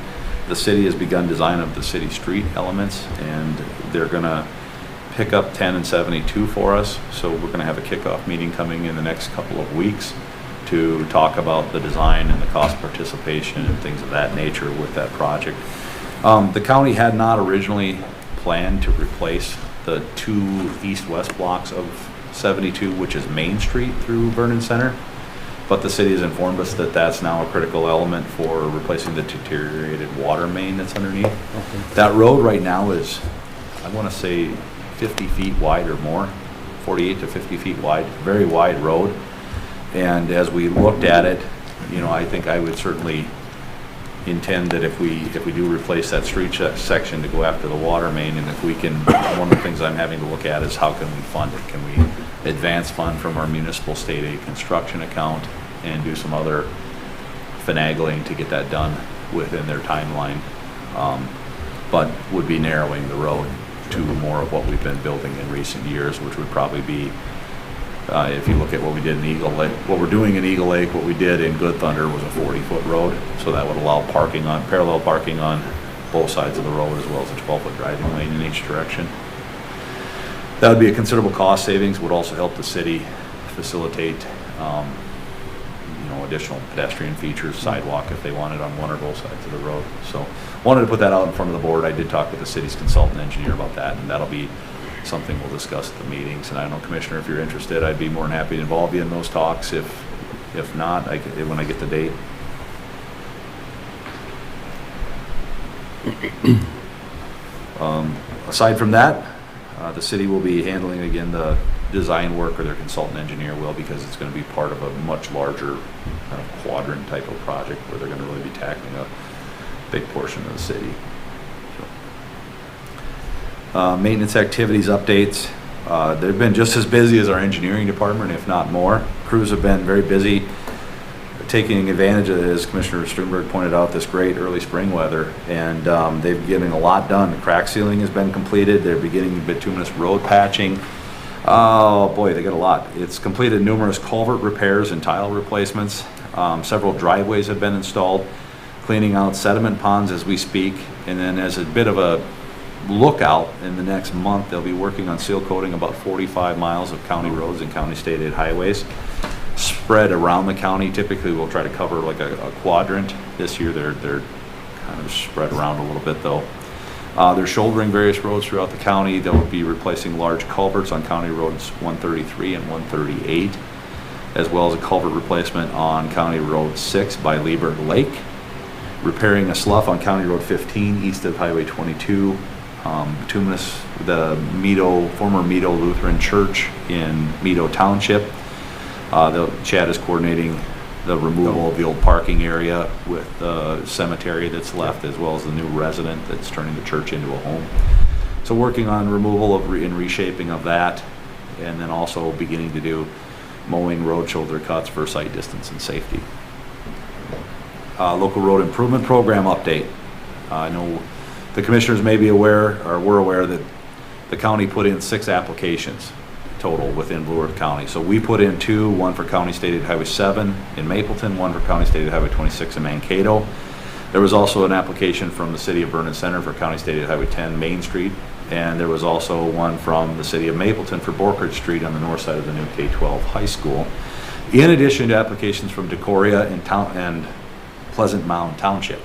The city has begun design of the city street elements, and they're gonna pick up 10 and 72 for us. So we're gonna have a kickoff meeting coming in the next couple of weeks to talk about the design and the cost participation and things of that nature with that project. The county had not originally planned to replace the 2 east-west blocks of 72, which is Main Street through Vernon Center. But the city has informed us that that's now a critical element for replacing the deteriorated water main that's underneath. Okay. That road right now is, I want to say, 50 feet wide or more, 48 to 50 feet wide, very wide road. And as we looked at it, you know, I think I would certainly intend that if we do replace that street section to go after the water main, and if we can, one of the things I'm having to look at is how can we fund it? Can we advance fund from our municipal state aid construction account and do some other finagling to get that done within their timeline? But would be narrowing the road to more of what we've been building in recent years, which would probably be, if you look at what we did in Eagle Lake, what we're doing in Eagle Lake, what we did in Good Thunder was a 40-foot road. So that would allow parking on, parallel parking on both sides of the road, as well as a 12-foot driving lane in each direction. That would be a considerable cost savings, would also help the city facilitate, you know, additional pedestrian features, sidewalk if they wanted on one or both sides of the road. So wanted to put that out in front of the board. I did talk with the city's consultant engineer about that, and that'll be something we'll discuss at the meetings. And I don't know, Commissioner, if you're interested, I'd be more than happy to involve you in those talks. If not, when I get the date. Aside from that, the city will be handling again the design work, or their consultant engineer will, because it's going to be part of a much larger kind of quadrant type of project where they're going to really be tackling a big portion of the city. Maintenance activities updates. They've been just as busy as our engineering department, if not more. Crews have been very busy taking advantage of, as Commissioner Sternberg pointed out, this great early spring weather, and they've been getting a lot done. The crack sealing has been completed. They're beginning bituminous road patching. Oh boy, they got a lot. It's completed numerous culvert repairs and tile replacements. Several driveways have been installed, cleaning out sediment ponds as we speak. And then as a bit of a lookout, in the next month they'll be working on seal coating about 45 miles of county roads and county state aid highways spread around the county. Typically we'll try to cover like a quadrant. This year they're kind of spread around a little bit though. They're shouldering various roads throughout the county. They'll be replacing large culverts on County Roads 133 and 138, as well as a culvert replacement on County Road 6 by Liebert Lake, repairing a slough on County Road 15 east of Highway 22, bituminous, the former Meadow Lutheran Church in Meadow Township. Chad is coordinating the removal of the old parking area with the cemetery that's left, as well as the new resident that's turning the church into a home. So working on removal of and reshaping of that, and then also beginning to do mowing road shoulder cuts for sight distance and safety. Local road improvement program update. I know the commissioners may be aware, or were aware, that the county put in 6 applications total within Blue Earth County. So we put in 2, one for County State Aid Highway 7 in Mapleton, one for County State Aid Highway 26 in Mankato. There was also an application from the City of Vernon Center for County State Aid Highway 10 Main Street, and there was also one from the City of Mapleton for Borkert Street on the north side of the new K-12 high school, in addition to applications from Decoria and Pleasant Mound Township.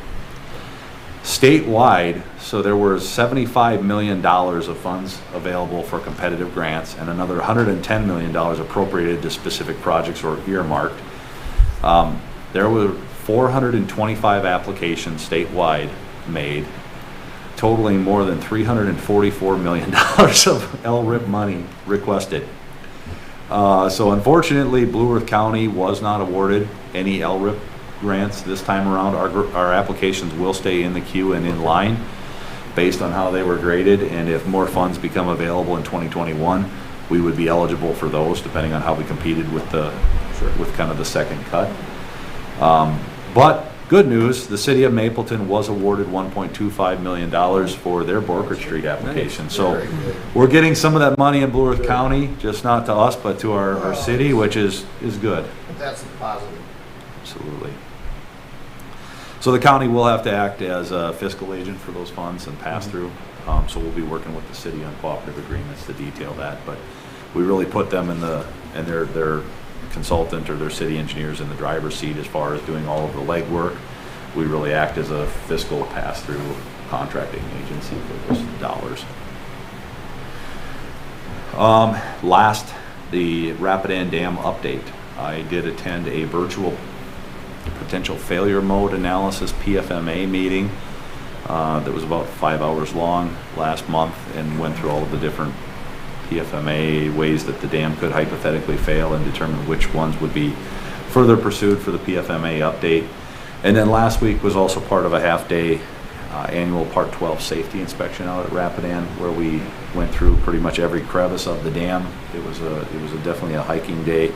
Statewide, so there were $75 million of funds available for competitive grants and another $110 million appropriated to specific projects or earmarked. There were 425 applications statewide made, totaling more than $344 million of LRIP money requested. So unfortunately, Blue Earth County was not awarded any LRIP grants this time around. Our applications will stay in the queue and in line based on how they were graded, and if more funds become available in 2021, we would be eligible for those depending on how we competed with with kind of the second cut. But good news, the city of Mapleton was awarded $1.25 million for their Borkert Street application. So we're getting some of that money in Blue Earth County, just not to us, but to our city, which is good. That's a positive. Absolutely. So the county will have to act as a fiscal agent for those funds and pass through. So we'll be working with the city on cooperative agreements to detail that. But we really put them in their consultant or their city engineers in the driver's seat as far as doing all of the legwork. We really act as a fiscal pass-through contracting agency for those dollars. Last, the Rapidan Dam update. I did attend a virtual potential failure mode analysis PFMA meeting that was about 5 hours long last month and went through all of the different PFMA ways that the dam could hypothetically fail and determine which ones would be further pursued for the PFMA update. And then last week was also part of a half-day annual Part 12 safety inspection out at Rapidan, where we went through pretty much every crevice of the dam. It was definitely a hiking day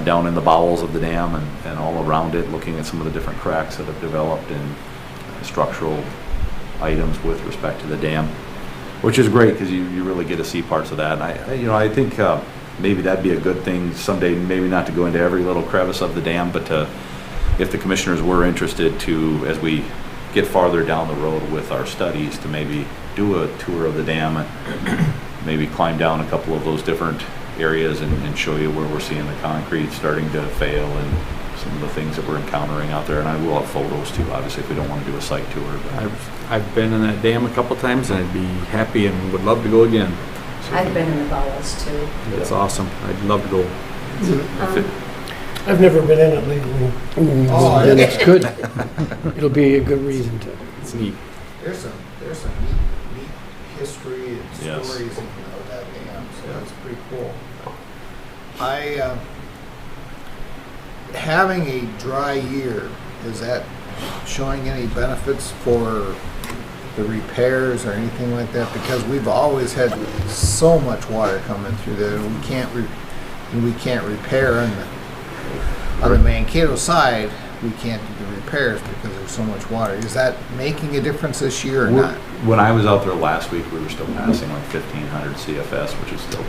down in the bowels of the dam and all around it, looking at some of the different cracks that have developed and structural items with respect to the dam, which is great because you really get to see parts of that. And I think maybe that'd be a good thing someday, maybe not to go into every little crevice of the dam, but if the commissioners were interested to, as we get farther down the road with our studies, to maybe do a tour of the dam and maybe climb down a couple of those different areas and show you where we're seeing the concrete starting to fail and some of the things that we're encountering out there. And I will have photos too, obviously, if we don't want to do a site tour. But I've been in that dam a couple times, and I'd be happy and would love to go again. I've been in the bowels too. It's awesome. I'd love to go. I've never been in it legally. Then it's good. It'll be a good reason to. It's neat. There's some neat history and Yes. stories of that dam, so that's pretty cool. Having a dry year, is that showing any benefits for the repairs or anything like that? Because we've always had so much water coming through there, and we can't repair on the Mankato side. We can't do the repairs because there's so much water. Is that making a difference this year or not? When I was out there last week, we were still passing like 1,500 CFS, which is still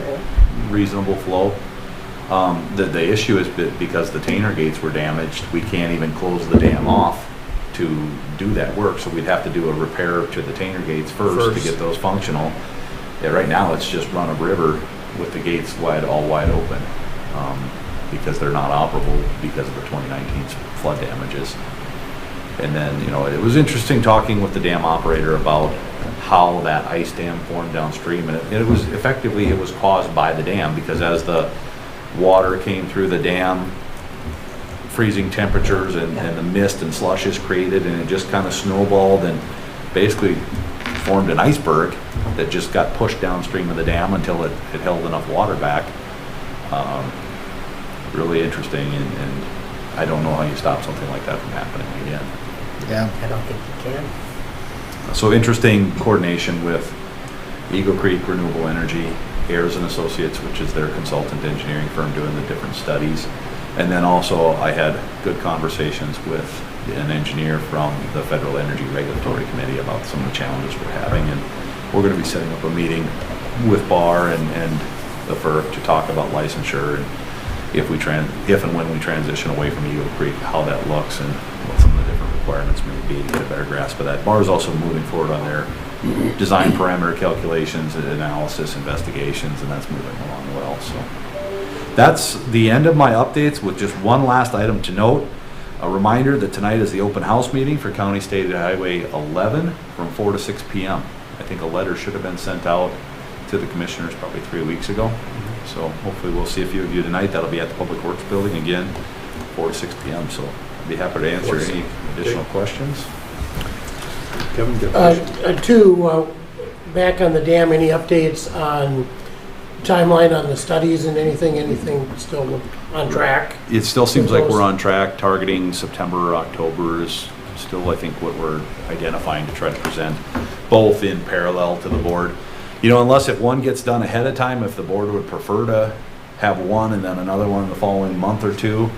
reasonable flow. The issue is because the Tainer gates were damaged, we can't even close the dam off to do that work. So we'd have to do a repair to the Tainer gates first to get those functional. Yeah, right now it's just run a river with the gates all wide open because they're not operable because of the 2019 flood damages. And then, it was interesting talking with the dam operator about how that ice dam formed downstream. And it was caused by the dam, because as the water came through the dam, freezing temperatures and the mist and slush is created, and it just kind of snowballed and basically formed an iceberg that just got pushed downstream of the dam until it held enough water back. Really interesting, and I don't know how you stop something like that from happening again. Yeah. I don't think you can. So interesting coordination with Eagle Creek Renewable Energy, Ayers and Associates, which is their consultant engineering firm doing the different studies. And then also I had good conversations with an engineer from the Federal Energy Regulatory Committee about some of the challenges we're having. And we're going to be setting up a meeting with BAR and the FERC to talk about licensure and if and when we transition away from Eagle Creek, how that looks and what some of the different requirements may be to get a better grasp of that. BAR is also moving forward on their design parameter calculations, analysis, investigations, and that's moving along well. So that's the end of my updates, with just one last item to note. A reminder that tonight is the open house meeting for County State Highway 11 from 4 to 6 p.m. I think a letter should have been sent out to the commissioners probably 3 weeks ago. So hopefully we'll see a few of you tonight. That'll be at the Public Works Building again, 4 to 6 p.m. So I'd be happy to answer any additional questions. Kevin, good. Back on the dam, any updates on timeline on the studies and anything still on track? It still seems like we're on track, targeting September or October is still, I think, what we're identifying to try to present, both in parallel to the board. You know, unless if one gets done ahead of time, if the board would prefer to have one and then another one the following month or two,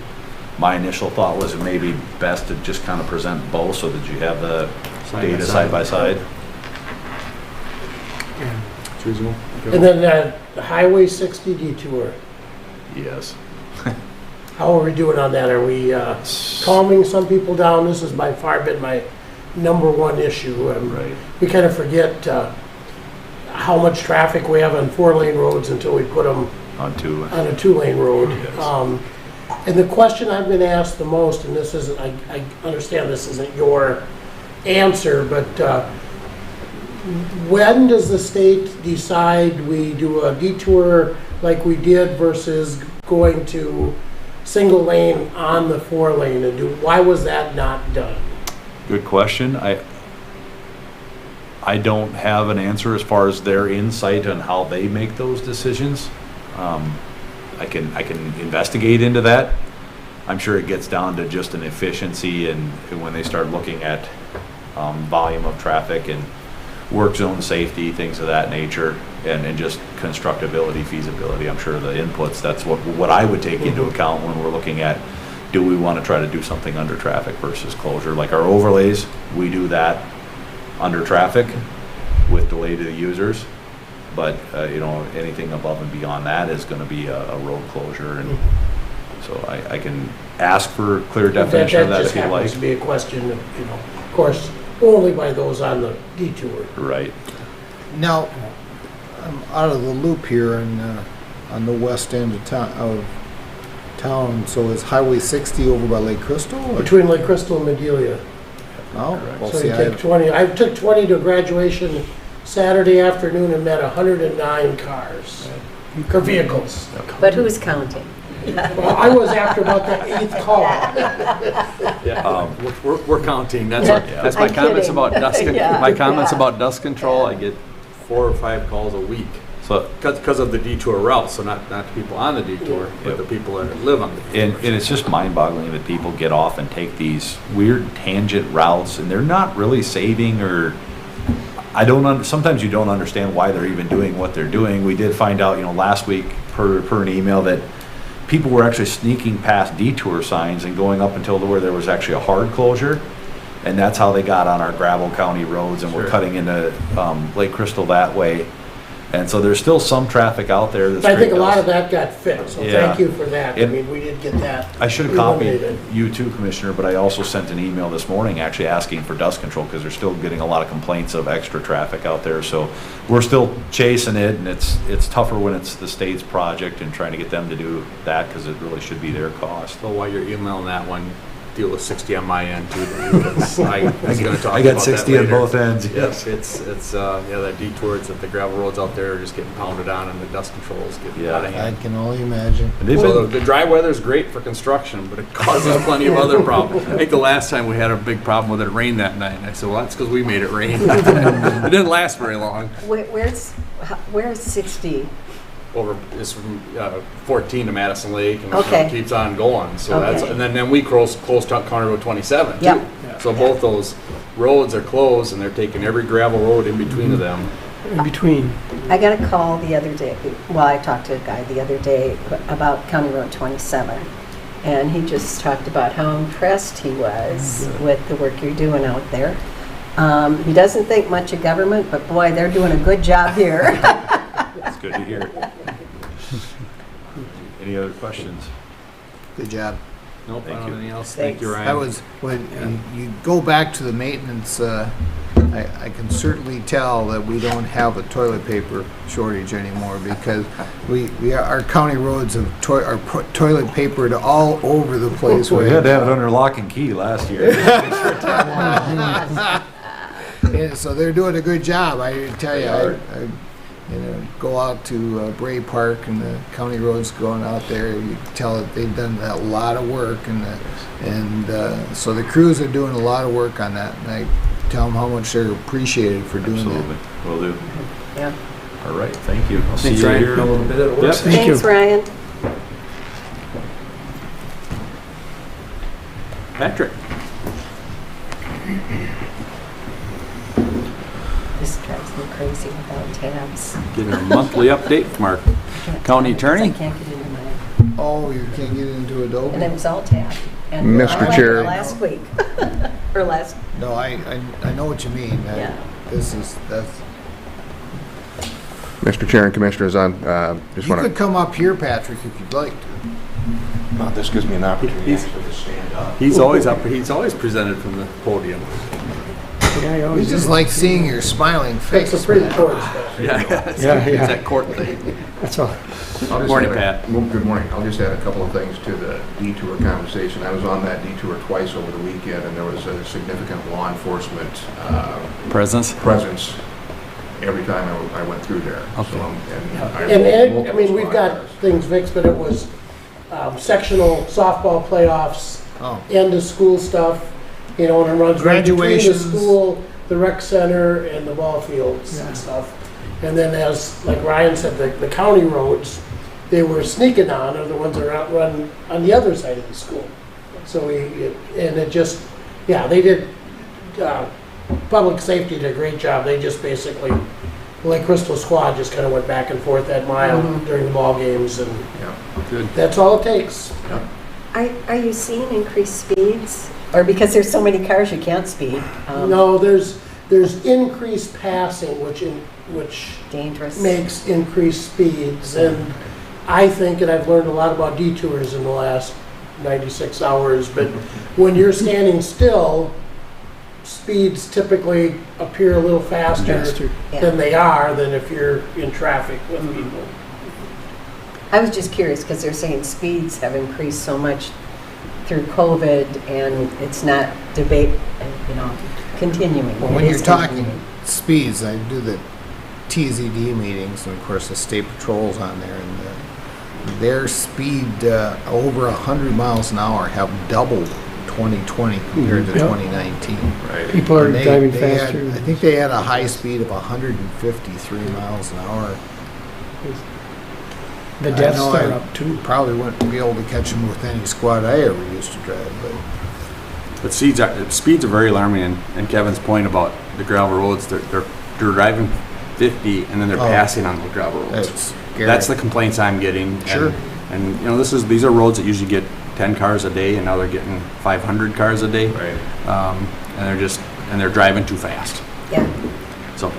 my initial thought was it may be best to just kind of present both so that you have the data side by side. Reasonable. And then the Highway 60 detour, Yes. how are we doing on that? Are we calming some people down? This has by far been my number one issue. Right. We kind of forget how much traffic we have on 4-lane roads until we put them On two. on a 2-lane road. Yes. And the question I've been asked the most, and this isn't, I understand this isn't your answer, but when does the state decide we do a detour like we did versus going to single lane on the 4-lane, and why was that not done? Good question. I don't have an answer as far as their insight on how they make those decisions. I can investigate into that. I'm sure it gets down to just an efficiency and when they start looking at volume of traffic and work zone safety, things of that nature, and just constructability, feasibility. I'm sure the inputs, that's what I would take into account when we're looking at, do we want to try to do something under traffic versus closure? Like our overlays, we do that under traffic with delay to the users. But, you know, anything above and beyond that is going to be a road closure. And so I can ask for clear definition of that if you'd That like. just happens to be a question, of course, only by those on the detour. Right. Now, I'm out of the loop here on the west end of town. So is Highway 60 over by Lake Crystal? Or? Between Lake Crystal and Medelia. Oh, well, So see, you take 20, I took 20 to graduation Saturday afternoon and met 109 cars, or vehicles. But who's counting? Well, I was after about the 8th call. Yeah, we're counting. That's my I'm comments kidding. about dust. Yeah. My comments Yeah. about dust control. I get 4 or 5 calls a week So, because of the detour route. So not the people on the detour, but the people that live on the detour. and it's just mind-boggling that people get off and take these weird tangent routes, and they're not really saving, or sometimes you don't understand why they're even doing what they're doing. We did find out, last week per an email that people were actually sneaking past detour signs and going up until where there was actually a hard closure, and that's how they got on our gravel county roads, and we're Sure. cutting into Lake Crystal that way. And so there's still some traffic out there that's. I think a lot of that got fixed, so Yeah. thank you for that. I And mean, we did get that I should have copied eliminated. you too, Commissioner, but I also sent an email this morning actually asking for dust control because they're still getting a lot of complaints of extra traffic out there. So we're still chasing it, and it's tougher when it's the state's project and trying to get them to do that because it really should be their cost. So while you're emailing that one, deal with 60 on my end too. Because I was going to talk I got about 60 that on later. both ends. Yes, it's that detour, it's that the gravel roads out there are just getting pounded on and the dust control is getting Yeah. out of I hand. can only imagine. And they've So been, the dry weather's great for construction, but it causes plenty of other problems. I think the last time we had a big problem with it rained that night, and I said, well, that's because we made it rain. It didn't last very long. Where's 60? It's from 14 to Madison Lake, and Okay. it keeps on going. So that's, Okay. and then we close County Road 27 too. Yep. So both those roads are closed, and they're taking every gravel road in between of them. In between. I got a call the other day, well, I talked to a guy the other day about County Road 27, and he just talked about how impressed he was with the work you're doing out there. He doesn't think much of government, but boy, they're doing a good job here. it's good to hear. Any other questions? Good job. Nope, I Thank don't you. have anything else. Thanks. Thank you, Ryan. That was when you go back to the maintenance I can certainly tell that we don't have a toilet paper shortage anymore because our county roads are toilet papered all over the place. We had to have it under lock and key last year. Yeah, so they're doing a good job. I tell you, I go out to Bray Park and the county roads going out there. You can tell that they've done a lot of work, and so the crews are doing a lot of work on that. And I tell them how much they're appreciated for doing Absolutely. that. Will do. Yeah. All right, thank you. I'll see Thanks, you Ryan. here in a little bit at work. Yep. Thank you. Thanks, Ryan. Patrick? This drives me crazy without tabs. Getting a monthly update from our county attorney. I can't get into mine. Oh, you can't get into Adobe? And it was all tabbed. And Mr. I went Chair. there last week. Or last, No, I know what you mean. Yeah. That's. Mr. Chair and Commissioners, just You want could to, come up here, Patrick, if you'd like to. this gives me an opportunity He's- actually to stand up. He's always up, he's always presented from the podium. Yeah, I We always just do. like seeing your smiling face. It's a pretty torch stuff. Yeah, Yeah, yeah. yeah. that court thing. That's all. I'll just Morning, add Pat. Well, good morning. I'll just add a couple of things to the detour conversation. I was on that detour twice over the weekend, and there was a significant law enforcement Presence? presence every time I went through there. Okay. So, And I mean, we've got things fixed, but it was sectional softball playoffs, Oh, end of school stuff, and it runs right between the Graduations. school, the rec center, and the ball fields and stuff. And then as, like Ryan said, the county roads, they were sneaking on are the ones that are run on the other side of the school. So they did, public safety did a great job. They just basically, like Crystal Squad, just kind of went back and forth that mile during the ball games, and Good. that's all it takes. are you seeing increased speeds? Or because there's so many cars, you can't speed? No, there's increased passing, which Dangerous. makes increased speeds, and I think, and I've learned a lot about detours in the last 96 hours, but when you're standing still, speeds typically appear a little faster Yeah. than they are than if you're in traffic with people. I was just curious because they're saying speeds have increased so much through COVID and it's not debate, continuing. well, when It you're is talking continuing. speeds, I do the TZD meetings, and of course the state patrols on there, and their speed over 100 miles an hour have doubled 2020 compared to Yep. 2019. Right. People are And driving had- faster. I think they had a high speed of 153 miles an hour. The I deaths know are I up too. Probably wouldn't be able to catch them with any squad I ever used to drive, but But speeds are very alarming, and Kevin's point about the gravel roads, they're driving 50 and then they're Oh. passing on the gravel roads. it's scary. That's the complaints I'm getting. Sure. And these are roads that usually get 10 cars a day, and now they're getting 500 cars a day. Right. And they're driving too fast. Yeah. So,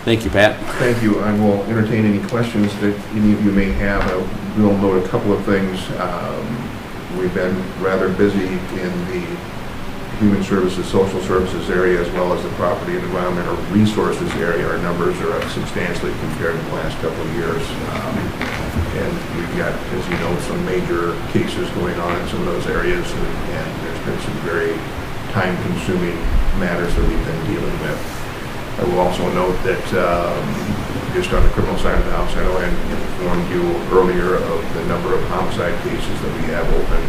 thank you, Pat. Thank you. I will entertain any questions that any of you may have. I will note a couple of things. We've been rather busy in the human services, social services area, as well as the property and environmental resources area. Our numbers are up substantially compared to the last couple of years. And we've got, as you know, some major cases going on in some of those areas, and there's been some very time-consuming matters that we've been dealing with. I will also note that just on the criminal side of the house, I know I informed you earlier of the number of homicide cases that we have open.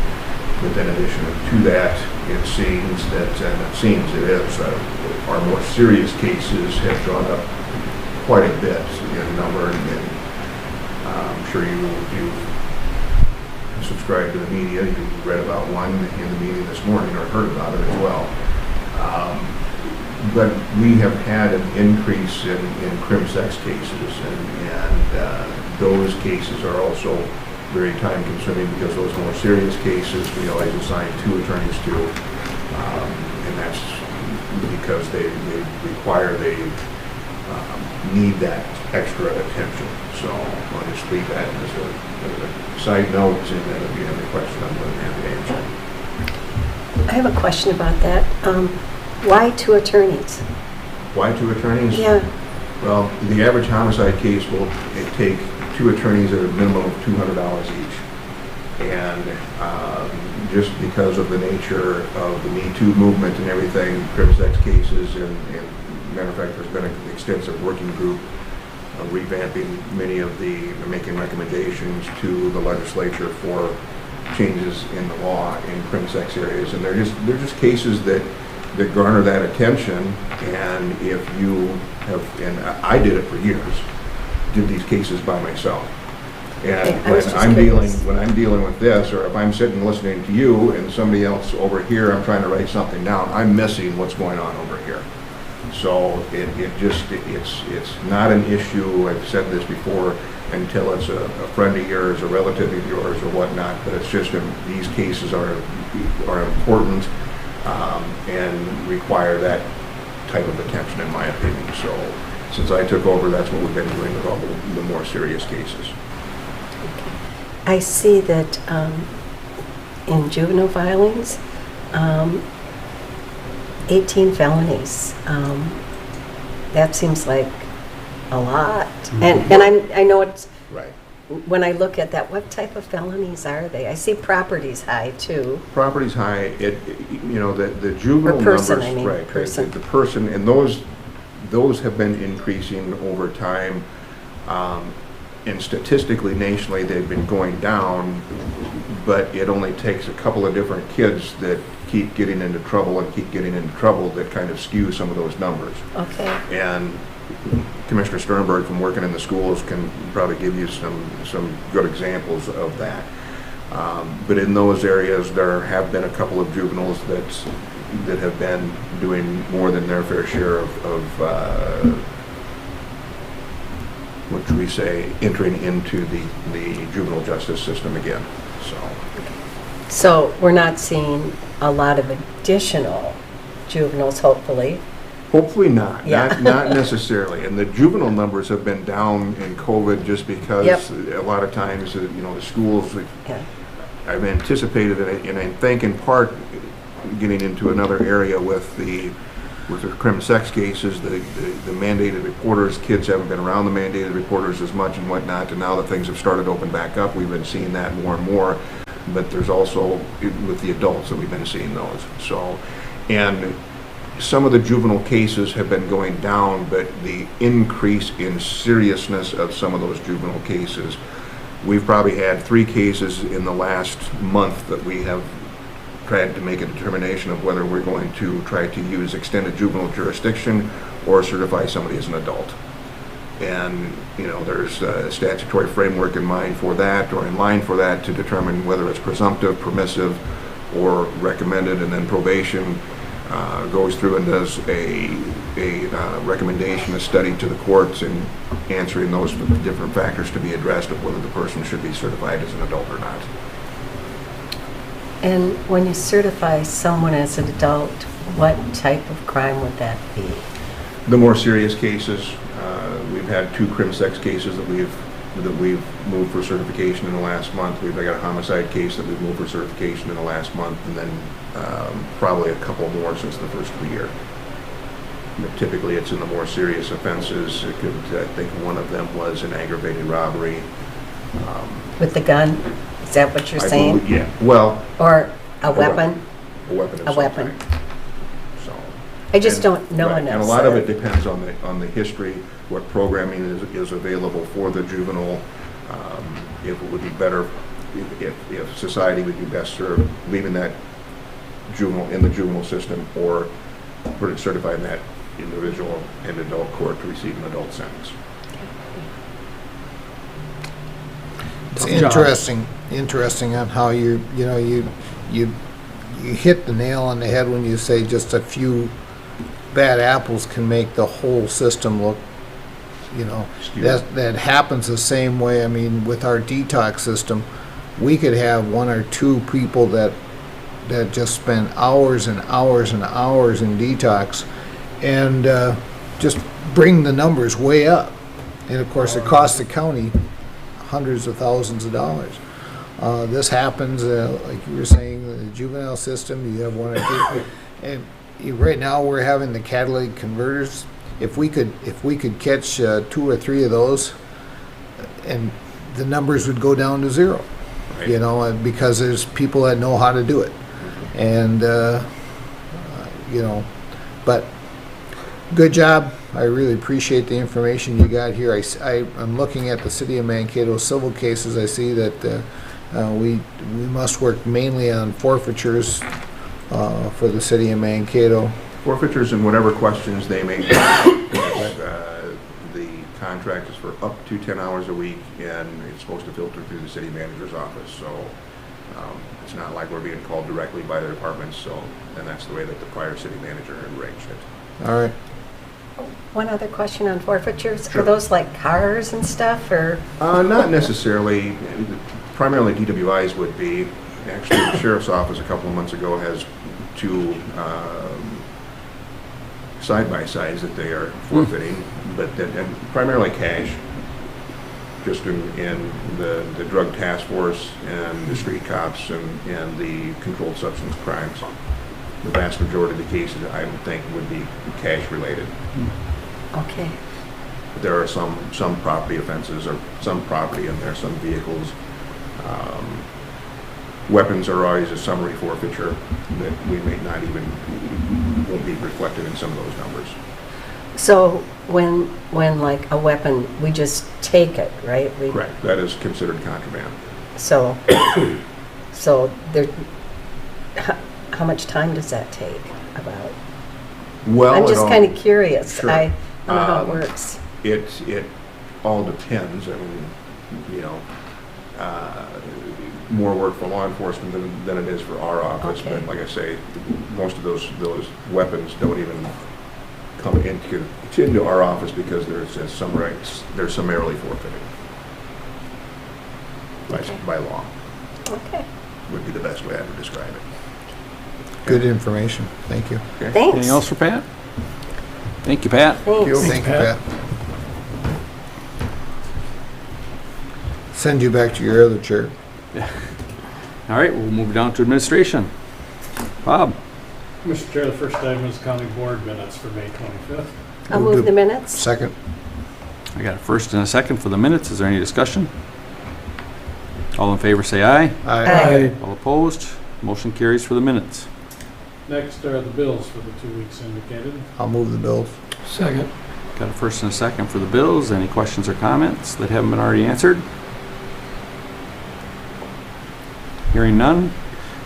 But in addition to that, it seems that, our more serious cases have gone up quite a bit in number. And I'm sure you subscribe to the media, you read about one in the media this morning or heard about it as well. But we have had an increase in crim sex cases, and those cases are also very time consuming because those more serious cases we always assign 2 attorneys to, and that's because they need that extra attention. So I'll just leave that as a side note, and then if you have any questions, I'm more than happy to answer. I have a question about that. Why 2 attorneys? Why 2 attorneys? Yeah, Well, the average homicide case will take 2 attorneys at a minimum of $200 each. And just because of the nature of the Me Too movement and everything, criminal sex cases, and matter of fact, there's been an extensive working group revamping many of making recommendations to the legislature for changes in the law in criminal sex areas. And they're just cases that garner that attention. And if you have, and I did it for years, did these cases by myself. And I was when just I'm curious. dealing with this, or if I'm sitting listening to you and somebody else over here, I'm trying to write something down, I'm missing what's going on over here. So it's not an issue, I've said this before, until it's a friend of yours, a relative of yours, or whatnot, but it's just, these cases are important and require that type of attention, in my opinion. So since I took over, that's what we've been doing with all the more serious cases. I see that in juvenile filings, 18 felonies. That seems like a lot. And I know it's, Right. when I look at that, what type of felonies are they? I see property's high too. Property's high, the juvenile Or person, numbers, I mean, right, person. the person, and those have been increasing over time. And statistically, nationally, they've been going down, but it only takes a couple of different kids that keep getting into trouble that kind of skew some of those numbers. Okay. And Commissioner Sternberg, from working in the schools, can probably give you some good examples of that. But in those areas, there have been a couple of juveniles that have been doing more than their fair share of what should we say, entering into the juvenile justice system again. So we're not seeing a lot of additional juveniles, hopefully. Hopefully not. Yeah. Not necessarily. And the juvenile numbers have been down in COVID just because a lot of times, the schools, Yeah. I've anticipated, and I think in part getting into another area with the criminal sex cases, the mandated reporters, kids haven't been around the mandated reporters as much and whatnot, and now that things have started to open back up, we've been seeing that more and more. But there's also with the adults that we've been seeing those. So, and some of the juvenile cases have been going down, but the increase in seriousness of some of those juvenile cases, we've probably had 3 cases in the last month that we have tried to make a determination of whether we're going to try to use extended juvenile jurisdiction or certify somebody as an adult. And, there's a statutory framework in mind for that, or in line for that, to determine whether it's presumptive, permissive, or recommended, and then probation goes through and does a recommendation, a study to the courts in answering those different factors to be addressed of whether the person should be certified as an adult or not. And when you certify someone as an adult, what type of crime would that be? The more serious cases, we've had 2 criminal sex cases that we've moved for certification in the last month. We've got a homicide case that we've moved for certification in the last month, and then probably a couple more since the first of the year. But typically, it's in the more serious offenses. I think one of them was an aggravated robbery. With the gun? Is that what you're I saying? believe- Yeah. Well, Or a weapon? a weapon of A some weapon. kind. So. I just And- don't know right, enough. And a lot of so- it depends on the history, what programming is available for the juvenile. If it would be better, if society would be best served leaving that juvenile in the juvenile system, or certifying that individual in adult court to receive an adult sentence. It's Tough job. interesting on how you hit the nail on the head when you say just a few bad apples can make the whole system look, Skewed. that happens the same way. I mean, with our detox system, we could have 1 or 2 people that just spend hours and hours and hours in detox and just bring the numbers way up. And of course, it costs the county hundreds of thousands of dollars. This happens, like you were saying, in the juvenile system, you have 1 or 2. And right now, we're having the catalytic converters. if we could catch 2 or 3 of those, and the numbers would go down to 0. Right. You know, and because there's people that know how to do it. And, you know, but good job. I really appreciate the information you got here. I'm looking at the City of Mankato civil cases. I see that we must work mainly on forfeitures for the City of Mankato. Forfeitures and whatever questions they may have. The contract is for up to 10 hours a week, and it's supposed to filter through the city manager's office. So it's not like we're being called directly by the departments. So, and that's the way that the prior city manager arranged it. All right. One other question on forfeitures. Sure. Are those like cars and stuff, or? Not necessarily. Primarily DWIs would be. Actually, the sheriff's office a couple of months ago has 2 side-by-sides that they are forfeiting, but and primarily cash, just in the drug task force and the street cops and the controlled substance crimes. The vast majority of the cases, I would think, would be cash-related. Okay. There are some property offenses, or some property in there, some vehicles. Weapons are always a summary forfeiture that we may not even, won't be reflected in some of those numbers. So when like a weapon, we just take it, right? Correct. That is considered contraband. So, there, how much time does that take about? Well, I'm just kind of curious. Sure. I don't know how it works. It all depends. I mean, you know, more work for law enforcement than it is for our office. Okay. But like I say, most of those weapons don't even come into our office because they're summarily forfeited by law. Okay. Would be the best way I would describe it. Good information. Thank you. Okay. Thanks. Anything else for Pat? Thank you, Pat. Thanks. Thank you, Pat. Send you back to your other chair. All right, we'll move down to administration. Bob? Mr. Chair, the first item is county board minutes for May 25th. I'll move the minutes. Second. I got a first and a second for the minutes. Is there any discussion? All in favor say aye. Aye. All opposed? Motion carries for the minutes. Next are the bills for the 2 weeks indicated. I'll move the bills. Second. Got a first and a second for the bills. Any questions or comments that haven't been already answered? Hearing none.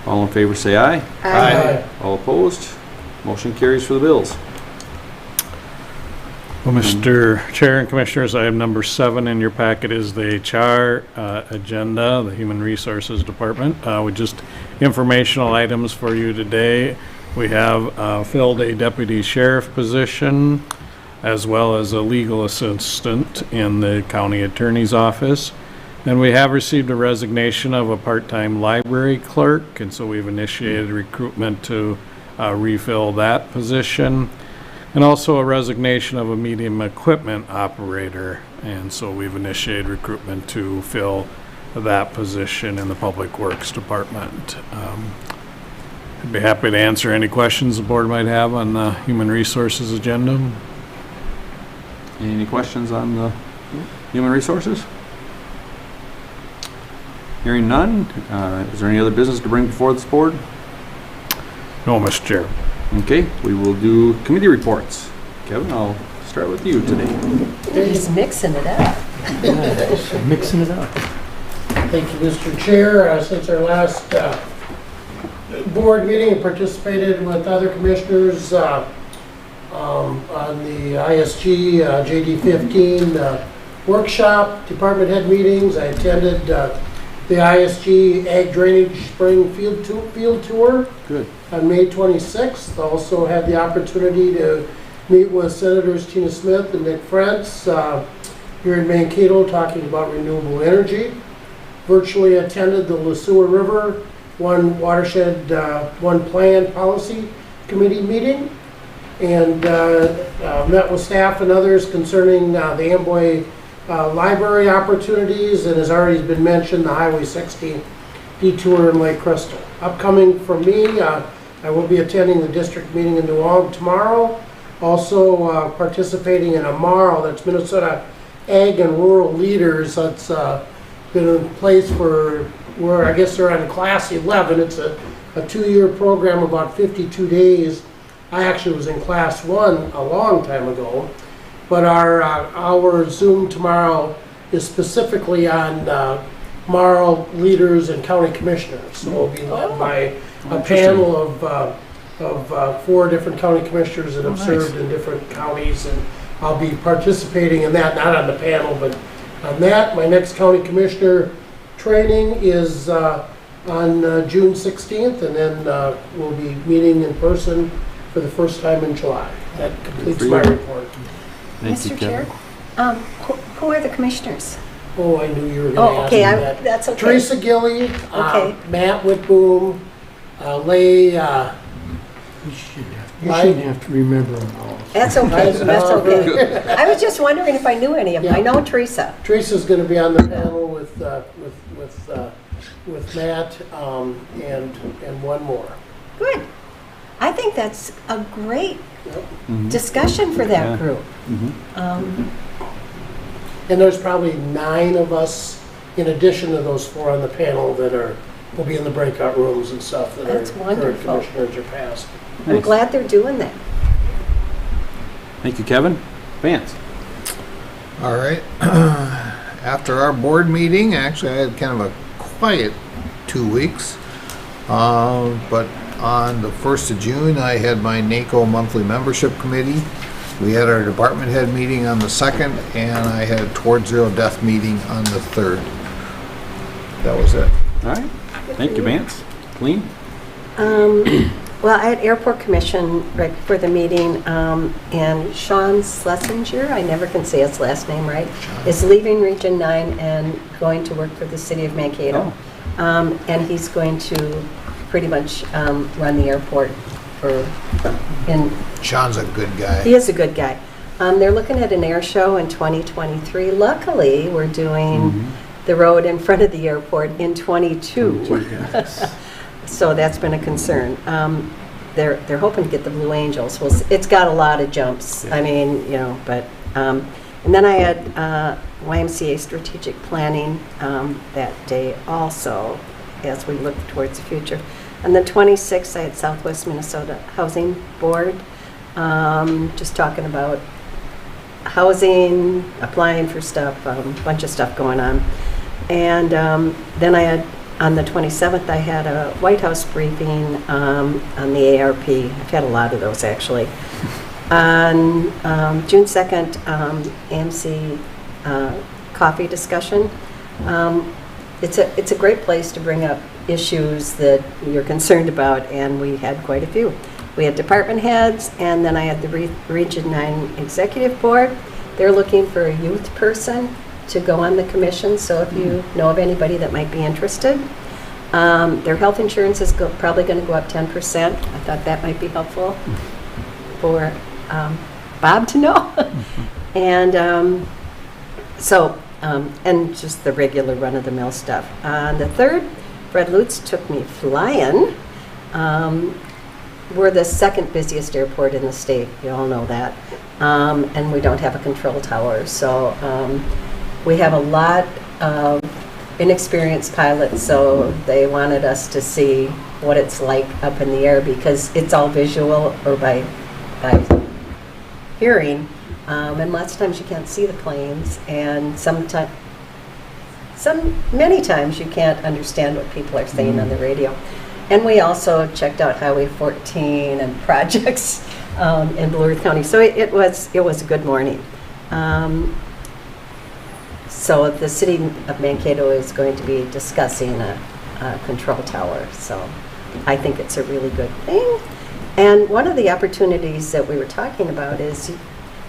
All in favor say aye. Aye. All opposed? Motion carries for the bills. Well, Mr. Chair and Commissioners, item number 7 in your packet is the HR agenda, the Human Resources Department. With just informational items for you today. We have filled a deputy sheriff position as well as a legal assistant in the county attorney's office. And we have received a resignation of a part-time library clerk, and so we've initiated recruitment to refill that position. And also a resignation of a medium equipment operator, and so we've initiated recruitment to fill that position in the Public Works Department. I'd be happy to answer any questions the board might have on the Human Resources agenda. Any questions on the human resources? Hearing none. Is there any other business to bring before this board? No, Mr. Chair. Okay, we will do committee reports. Kevin, I'll start with you today. They're just mixing it up. Mixing it up. Thank you, Mr. Chair. Since our last board meeting, I participated with other commissioners on the ISG JD15 workshop, department head meetings. I attended the ISG Ag Drainage Spring Field Tour. Good. On May 26th. Also had the opportunity to meet with Senators Tina Smith and Nick Frentz here in Mankato talking about renewable energy. Virtually attended the LeSueur River One Watershed, One Plan Policy Committee meeting, and met with staff and others concerning the Amboy library opportunities, and has already been mentioned, the Highway 60 detour in Lake Crystal. Upcoming for me, I will be attending the district meeting in New Ulm tomorrow, Also participating in a MARL, that's Minnesota Ag and Rural Leaders. That's been in place for, where I guess they're on class 11. It's a 2-year program, about 52 days. I actually was in class 1 a long time ago. But our Zoom tomorrow is specifically on MARL leaders and county commissioners. So it'll be led by a panel of 4 different county commissioners that have served in different counties, and I'll be participating in that, not on the panel, but on that. My next county commissioner training is on June 16th, and then we'll be meeting in person for the first time in July. That completes my report. Thank you, Mr. Chair, Kevin. who are the commissioners? Oh, I knew you were Oh, going to ask me okay, that. that's okay. Teresa Gilly, Okay. Matt Whitboom, Lay, You shouldn't have to remember them all. That's okay, that's okay. I was just wondering if I knew any of them. I know Teresa. Teresa's going to be on the panel with Matt and one more. Good. I think that's a great Yep. discussion for that Yeah. group. Mhm. And there's probably 9 of us in addition to those 4 on the panel that will be in the breakout rooms and stuff that That's are current wonderful. commissioners or past. I'm Nice. glad they're doing that. Thank you, Kevin. Vance? All right. After our board meeting, actually, I had kind of a quiet 2 weeks. But on the 1st of June, I had my NACO monthly membership committee. We had our department head meeting on the 2nd, and I had Toward Zero Death meeting on the 3rd. That was it. All right. Thank you, Vance. Colleen? Well, I had Airport Commission right before the meeting, and Sean Schlesinger, I never can say his last name right, is leaving Region 9 and going to work for the city of Mankato. And he's going to pretty much run the airport Sean's a good guy. He is a good guy. They're looking at an air show in 2023. Luckily, we're doing the road in front of the airport in 22. So that's been a concern. They're hoping to get the Blue Angels. Well, it's got a lot of jumps. I mean, you know, but and then I had YMCA strategic planning that day also, as we look towards the future. On the 26th, I had Southwest Minnesota Housing Board, just talking about housing, applying for stuff, a bunch of stuff going on. And then I had, on the 27th, I had a White House briefing on the ARP. I've had a lot of those, actually. On June 2nd, AMC coffee discussion. It's a great place to bring up issues that you're concerned about, and we had quite a few. We had department heads, and then I had the Region 9 Executive Board. They're looking for a youth person to go on the commission, so if you know of anybody that might be interested. Their health insurance is probably going to go up 10%. I thought that might be helpful for Bob to know. And and just the regular run-of-the-mill stuff. On the 3rd, Fred Lutz took me flying. We're the 2nd busiest airport in the state. You all know that. And we don't have a control tower. So we have a lot of inexperienced pilots, so they wanted us to see what it's like up in the air, because it's all visual or by hearing. And lots of times you can't see the planes, and many times you can't understand what people are saying on the radio. And we also checked out Highway 14 and projects in Blue Earth County. So it was a good morning. So the city of Mankato is going to be discussing a control tower. So I think it's a really good thing. And one of the opportunities that we were talking about is,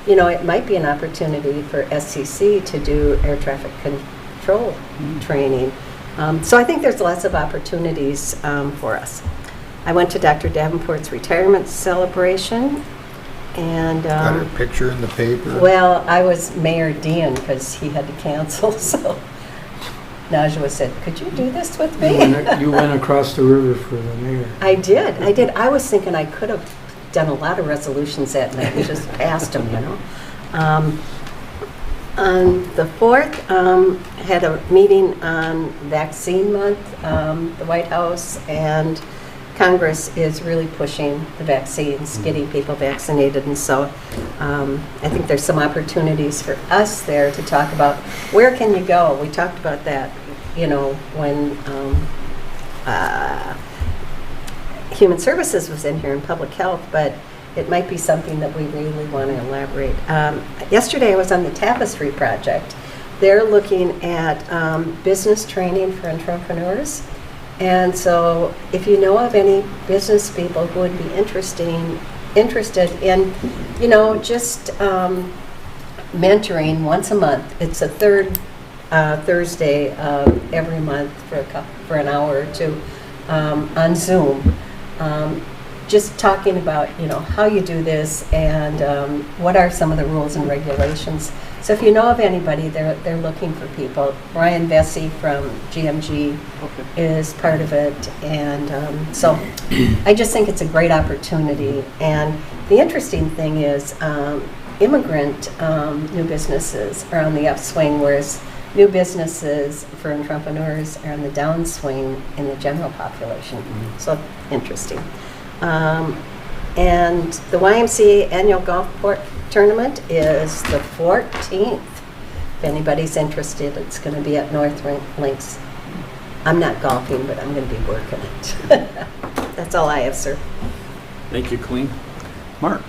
you know, it might be an opportunity for SCC to do air traffic control training. So I think there's lots of opportunities for us. I went to Dr. Davenport's retirement celebration, and Got her picture in the paper. well, I was Mayor Dean because he had to cancel. So Najwa said, "Could you do this with me?" You went across the river for the mayor. I did. I was thinking I could have done a lot of resolutions that night. We just passed them, you know. On the 4th, had a meeting on Vaccine Month. The White House and Congress is really pushing the vaccines, getting people vaccinated, and so I think there's some opportunities for us there to talk about where can you go. We talked about that, you know, when Human Services was in here in Public Health, but it might be something that we really want to elaborate. Yesterday I was on the Tapestry Project. They're looking at business training for entrepreneurs. And so if you know of any business people who would be interested in, you know, just mentoring once a month. It's a third Thursday of every month for an hour or two on Zoom. Just talking about, you know, how you do this and what are some of the rules and regulations. So if you know of anybody, they're looking for people. Ryan Vesey from GMG is part of it. And so I just think it's a great opportunity. And the interesting thing is immigrant new businesses are on the upswing, whereas new businesses for entrepreneurs are on the downswing in the general population. So interesting. And the YMCA annual golf tournament is the 14th. If anybody's interested, it's going to be at North Links. I'm not golfing, but I'm going to be working it. That's all I have, sir. Thank you, Colleen. Mark?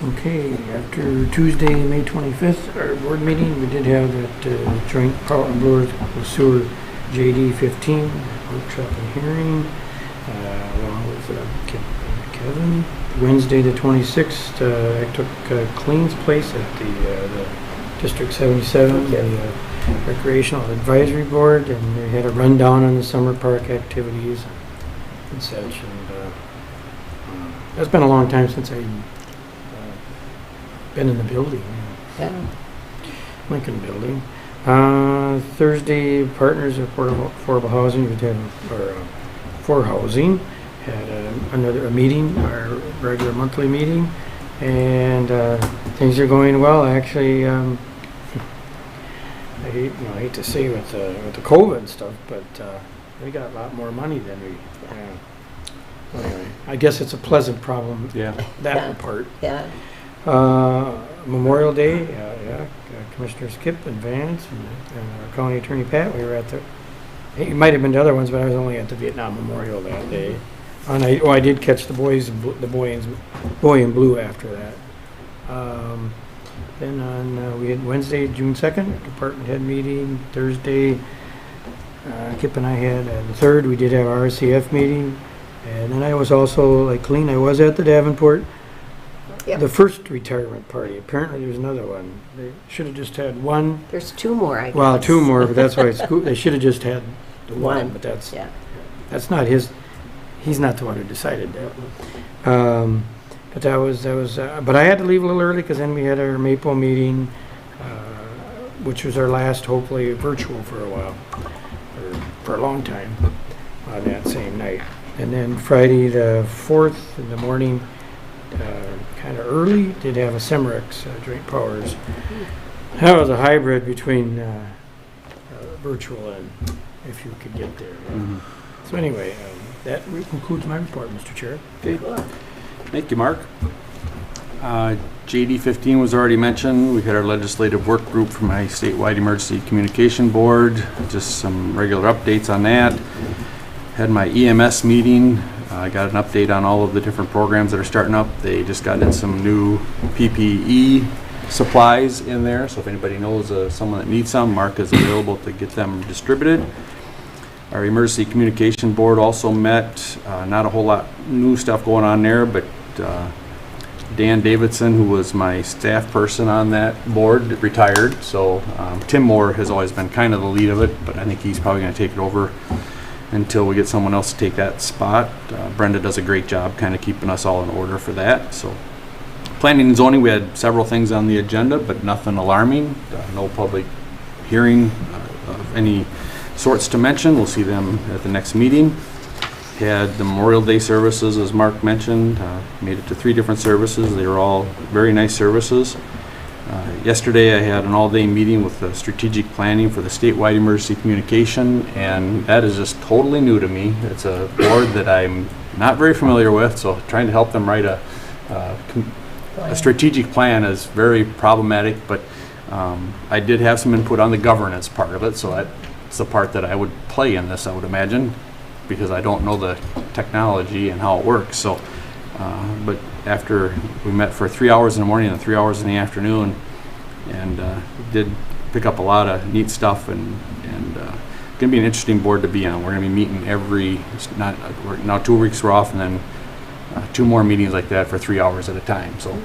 Okay, after Tuesday, May 25th, our board meeting, we did have that joint power and blower sewer JD 15 workshop and hearing, along with Kevin. Wednesday, the 26th, I took Clean's place at the District 77, the Recreational Advisory Board, and they had a rundown on the summer park activities and such. And it's been a long time since I've been in the building. Yeah. Lincoln Building. Thursday, Partners of Affordable Housing, we did for housing. Had a meeting, our regular monthly meeting, and things are going well. Actually, I hate to say with the COVID stuff, but we got a lot more money than we. Anyway, I guess it's a pleasant problem. Yeah. That part. Yeah. Memorial Day, Commissioner Skip and Vance and our County Attorney Pat. We were at the. It might have been the other ones, but I was only at the Vietnam Memorial that day. And I did catch the boy in blue after that. Then we had Wednesday, June 2nd, department head meeting. Thursday, Kip and I had the 3rd. We did have our RCF meeting, and then I was also like Colleen. I was at the Davenport. Yep. The first retirement party. Apparently, there's another one. They should have just had one. There's 2 more, I guess. Well, 2 more, but that's why they should have just had the one. But that's not his. He's not the one who decided that. But that was. But I had to leave a little early because then we had our Maple meeting, which was our last, hopefully virtual for a while, for a long time, on that same night. And then Friday the 4th in the morning, kind of early, did have a Cimerex Joint Powers. That was a hybrid between virtual and if you could get there. So anyway. That concludes my report, Mr. Chair. Okay. Thank you, Mark. JD 15 was already mentioned. We had our legislative work group from my statewide emergency communication board. Just some regular updates on that. Had my EMS meeting. I got an update on all of the different programs that are starting up. They just got in some new PPE supplies in there. So if anybody knows someone that needs some, Mark is available to get them distributed. Our emergency communication board also met. Not a whole lot new stuff going on there, but Dan Davidson, who was my staff person on that board, retired. So Tim Moore has always been kind of the lead of it, but I think he's probably going to take it over until we get someone else to take that spot. Brenda does a great job kind of keeping us all in order for that. So planning and zoning, we had several things on the agenda, but nothing alarming. No public hearing of any sorts to mention. We'll see them at the next meeting. had the Memorial Day services, as Mark mentioned, made it to 3 different services. They were all very nice services. Yesterday, I had an all-day meeting with the strategic planning for the statewide emergency communication, and that is just totally new to me. It's a board that I'm not very familiar with, so trying to help them write a strategic plan is very problematic, but I did have some input on the governance part of it, so that's the part that I would play in this, I would imagine, because I don't know the technology and how it works. So, but after we met for 3 hours in the morning and 3 hours in the afternoon, and did pick up a lot of neat stuff, and going to be an interesting board to be on. We're going to be meeting now 2 weeks we're off, and then 2 more meetings like that for 3 hours at a time. So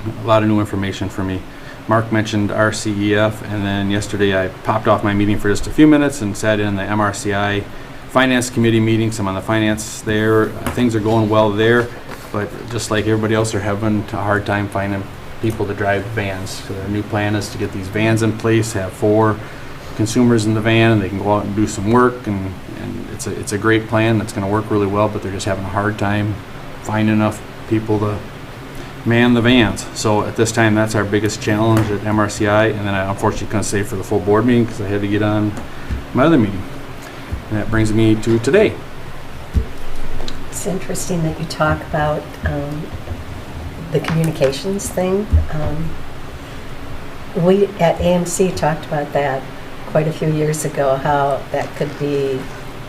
a lot of new information for me. Mark mentioned RCEF, and then yesterday I popped off my meeting for just a few minutes and sat in the MRCI Finance Committee meeting. So I'm on the finance there. Things are going well there, but just like everybody else, they're having a hard time finding people to drive vans. So their new plan is to get these vans in place, have 4 consumers in the van, and they can go out and do some work, and it's a great plan that's going to work really well, but they're just having a hard time finding enough people to man the vans. So at this time, that's our biggest challenge at MRCI, and then I unfortunately couldn't stay for the full board meeting because I had to get on my other meeting. And that brings me to today. It's interesting that you talk about the communications thing. We at AMC talked about that quite a few years ago, how that could be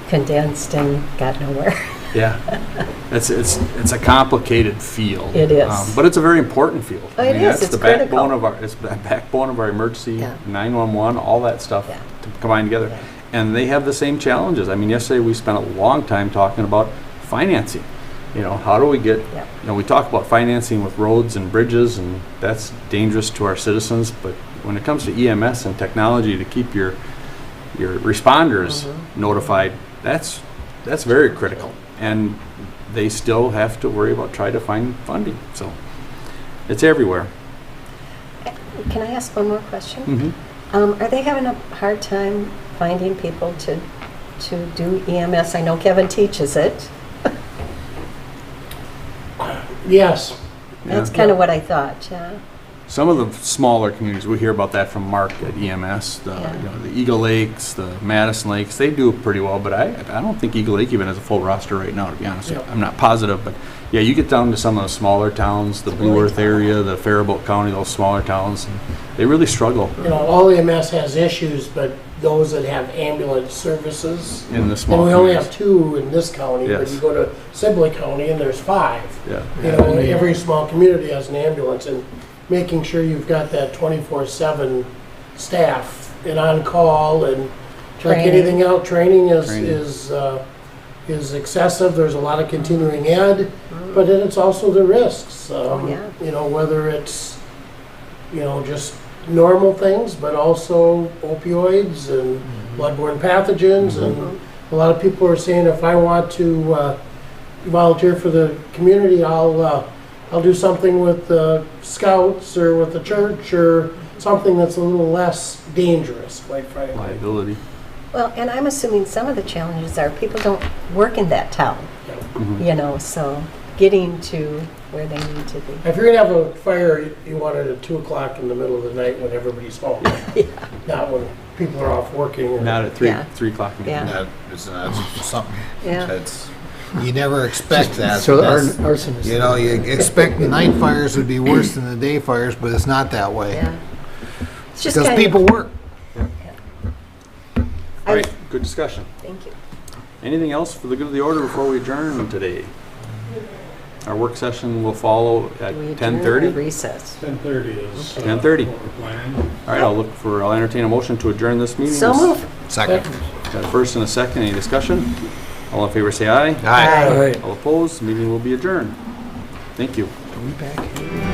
condensed and got nowhere. Yeah, it's a complicated field. It is, but it's a very important field. Oh, it is. It's critical. It's the backbone of our emergency, Yeah. 911, all that stuff Yeah. to combine together. Yeah. And they have the same challenges. I mean, yesterday we spent a long time talking about financing. You know, how do we get? Yeah. You know, we talk about financing with roads and bridges, and that's dangerous to our citizens. But when it comes to EMS and technology to keep your responders notified, that's very critical. And they still have to worry about trying to find funding. So it's everywhere. Can I ask one more question? Mm-hmm. Are they having a hard time finding people to do EMS? I know Kevin teaches it. Yes. That's kind of what I thought, yeah. Some of the smaller communities, we hear about that from Mark at EMS, the Eagle Lakes, the Madison Lakes, they do pretty well, but I don't think Eagle Lake even has a full roster right now, to be honest. Yeah. I'm not positive, but yeah, you get down to some of the smaller towns, the Blue Earth area, the Faribault County, those smaller towns, and they really struggle You know, all EMS has issues, but those that have ambulance services, in the small and we only communities. have 2 in this county, but Yes. you go to Sibley County and there's 5. Yeah. You know, every small community has an ambulance, and making sure you've got that 24/7 staff and on call, and like Training. anything else, training Training. is excessive. There's a lot of continuing ed, but then it's also the risks. Yeah. You know, whether it's just normal things, but also opioids and bloodborne pathogens, and a lot of people are saying, if I want to volunteer for the community, I'll do something with the scouts or with the church or something that's a little less dangerous, quite frankly. Liability. Well, and I'm assuming some of the challenges are people don't work in that town, Mhm. so getting to where they need to be. If you're gonna have a fire, you want it at 2 o'clock in the middle of the night when everybody's home, not when people are off working. Or, Not at 3 Yeah. o'clock. Yeah. That's something Yeah. that's, you never expect that. So the That's- arsonist. You know, you expect the night fires would be worse than the day fires, but it's not that way. Yeah. It's just Because kind people work. All right, good discussion. Thank you. Anything else for the good of the order before we adjourn today? Our work session will follow at We adjourn or 10:30. recess. 10:30 is 10:30. what we're planning. All right, I'll entertain a motion to adjourn this meeting. So move. Second. Got a first and a second. Any discussion? All in favor say aye. Aye. All right. All opposed, meeting will be adjourned. Thank you. Are we back here?